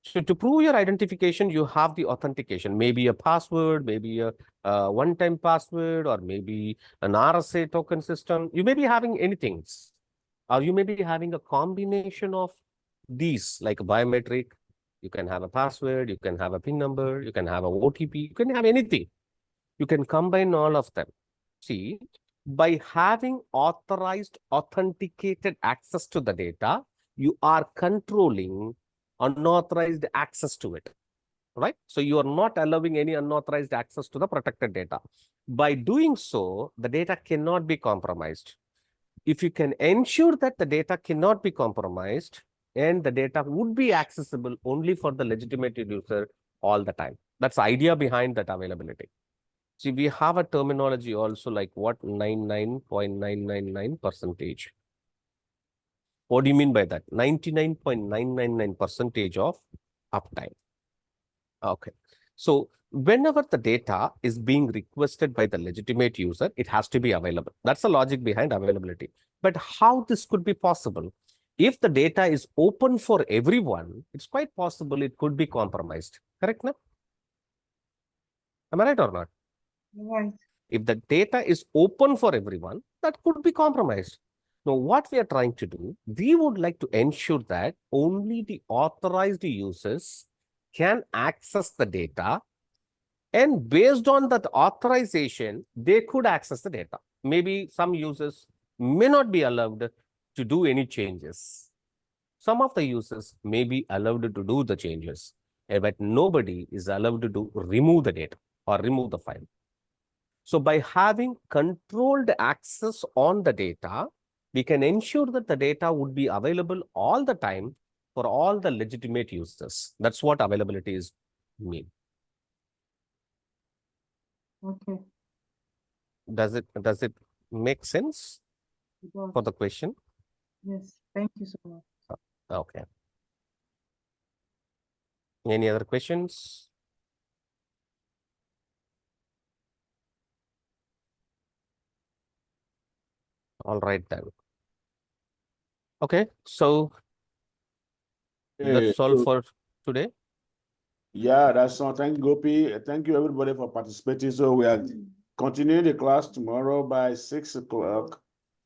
So to prove your identification, you have the authentication, maybe a password, maybe a one-time password, or maybe an RSA token system. You may be having anything, or you may be having a combination of these, like a biometric. You can have a password, you can have a PIN number, you can have a OTP, you can have anything. You can combine all of them. See, by having authorized, authenticated access to the data, you are controlling unauthorized access to it, right? So you are not allowing any unauthorized access to the protected data. By doing so, the data cannot be compromised. If you can ensure that the data cannot be compromised and the data would be accessible only for the legitimate user all the time. That's the idea behind that availability. See, we have a terminology also like what 99.999%. What do you mean by that? 99.999% of uptime. Okay. So whenever the data is being requested by the legitimate user, it has to be available. That's the logic behind availability. But how this could be possible? If the data is open for everyone, it's quite possible it could be compromised. Correct, no? Am I right or not? Right. If the data is open for everyone, that could be compromised. Now, what we are trying to do, we would like to ensure that only the authorized users can access the data, and based on that authorization, they could access the data. Maybe some users may not be allowed to do any changes. Some of the users may be allowed to do the changes, but nobody is allowed to remove the data or remove the file. So by having controlled access on the data, we can ensure that the data would be available all the time for all the legitimate users. That's what availability is mean. Okay. Does it make sense It does. for the question? Yes. Thank you so much. Okay. Any other questions? All right then. Okay, so that's all for today. Yeah, that's all. Thank you, Gopi. Thank you, everybody, for participating. So we are continuing the class tomorrow by 6 o'clock.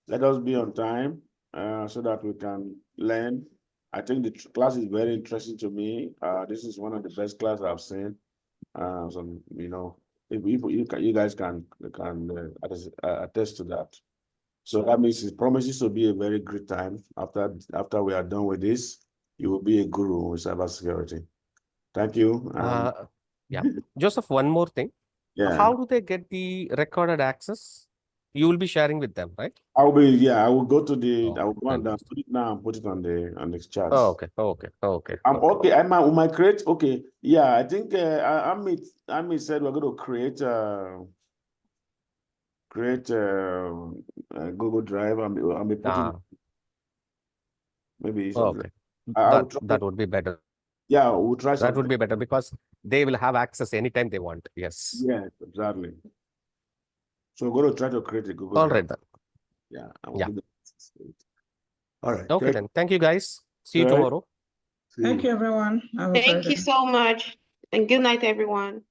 Let us be on time so that we can learn. I think the class is very interesting to me. This is one of the best classes I've seen. So, you know, if you guys can attest to that. So that means it promises to be a very great time. After we are done with this, you will be a guru with cybersecurity. Thank you. Yeah, Joseph, one more thing. Yeah. How do they get the recorded access? You will be sharing with them, right? I will go to the, I will go and fantastic. put it now and put it on the chat. Oh, okay. Okay. I might create, okay. Yeah, I think Amit said we're going to create a Google Drive and be putting maybe okay. That would be better. Yeah, we'll try something. That would be better because they will have access anytime they want. Yes. Yeah, exactly. So we're going to try to create a Google All Drive. right then. Yeah. Yeah. All right. Okay then. Thank you guys. See you All right. tomorrow. Thank you, everyone. Thank you so much. And good night, everyone.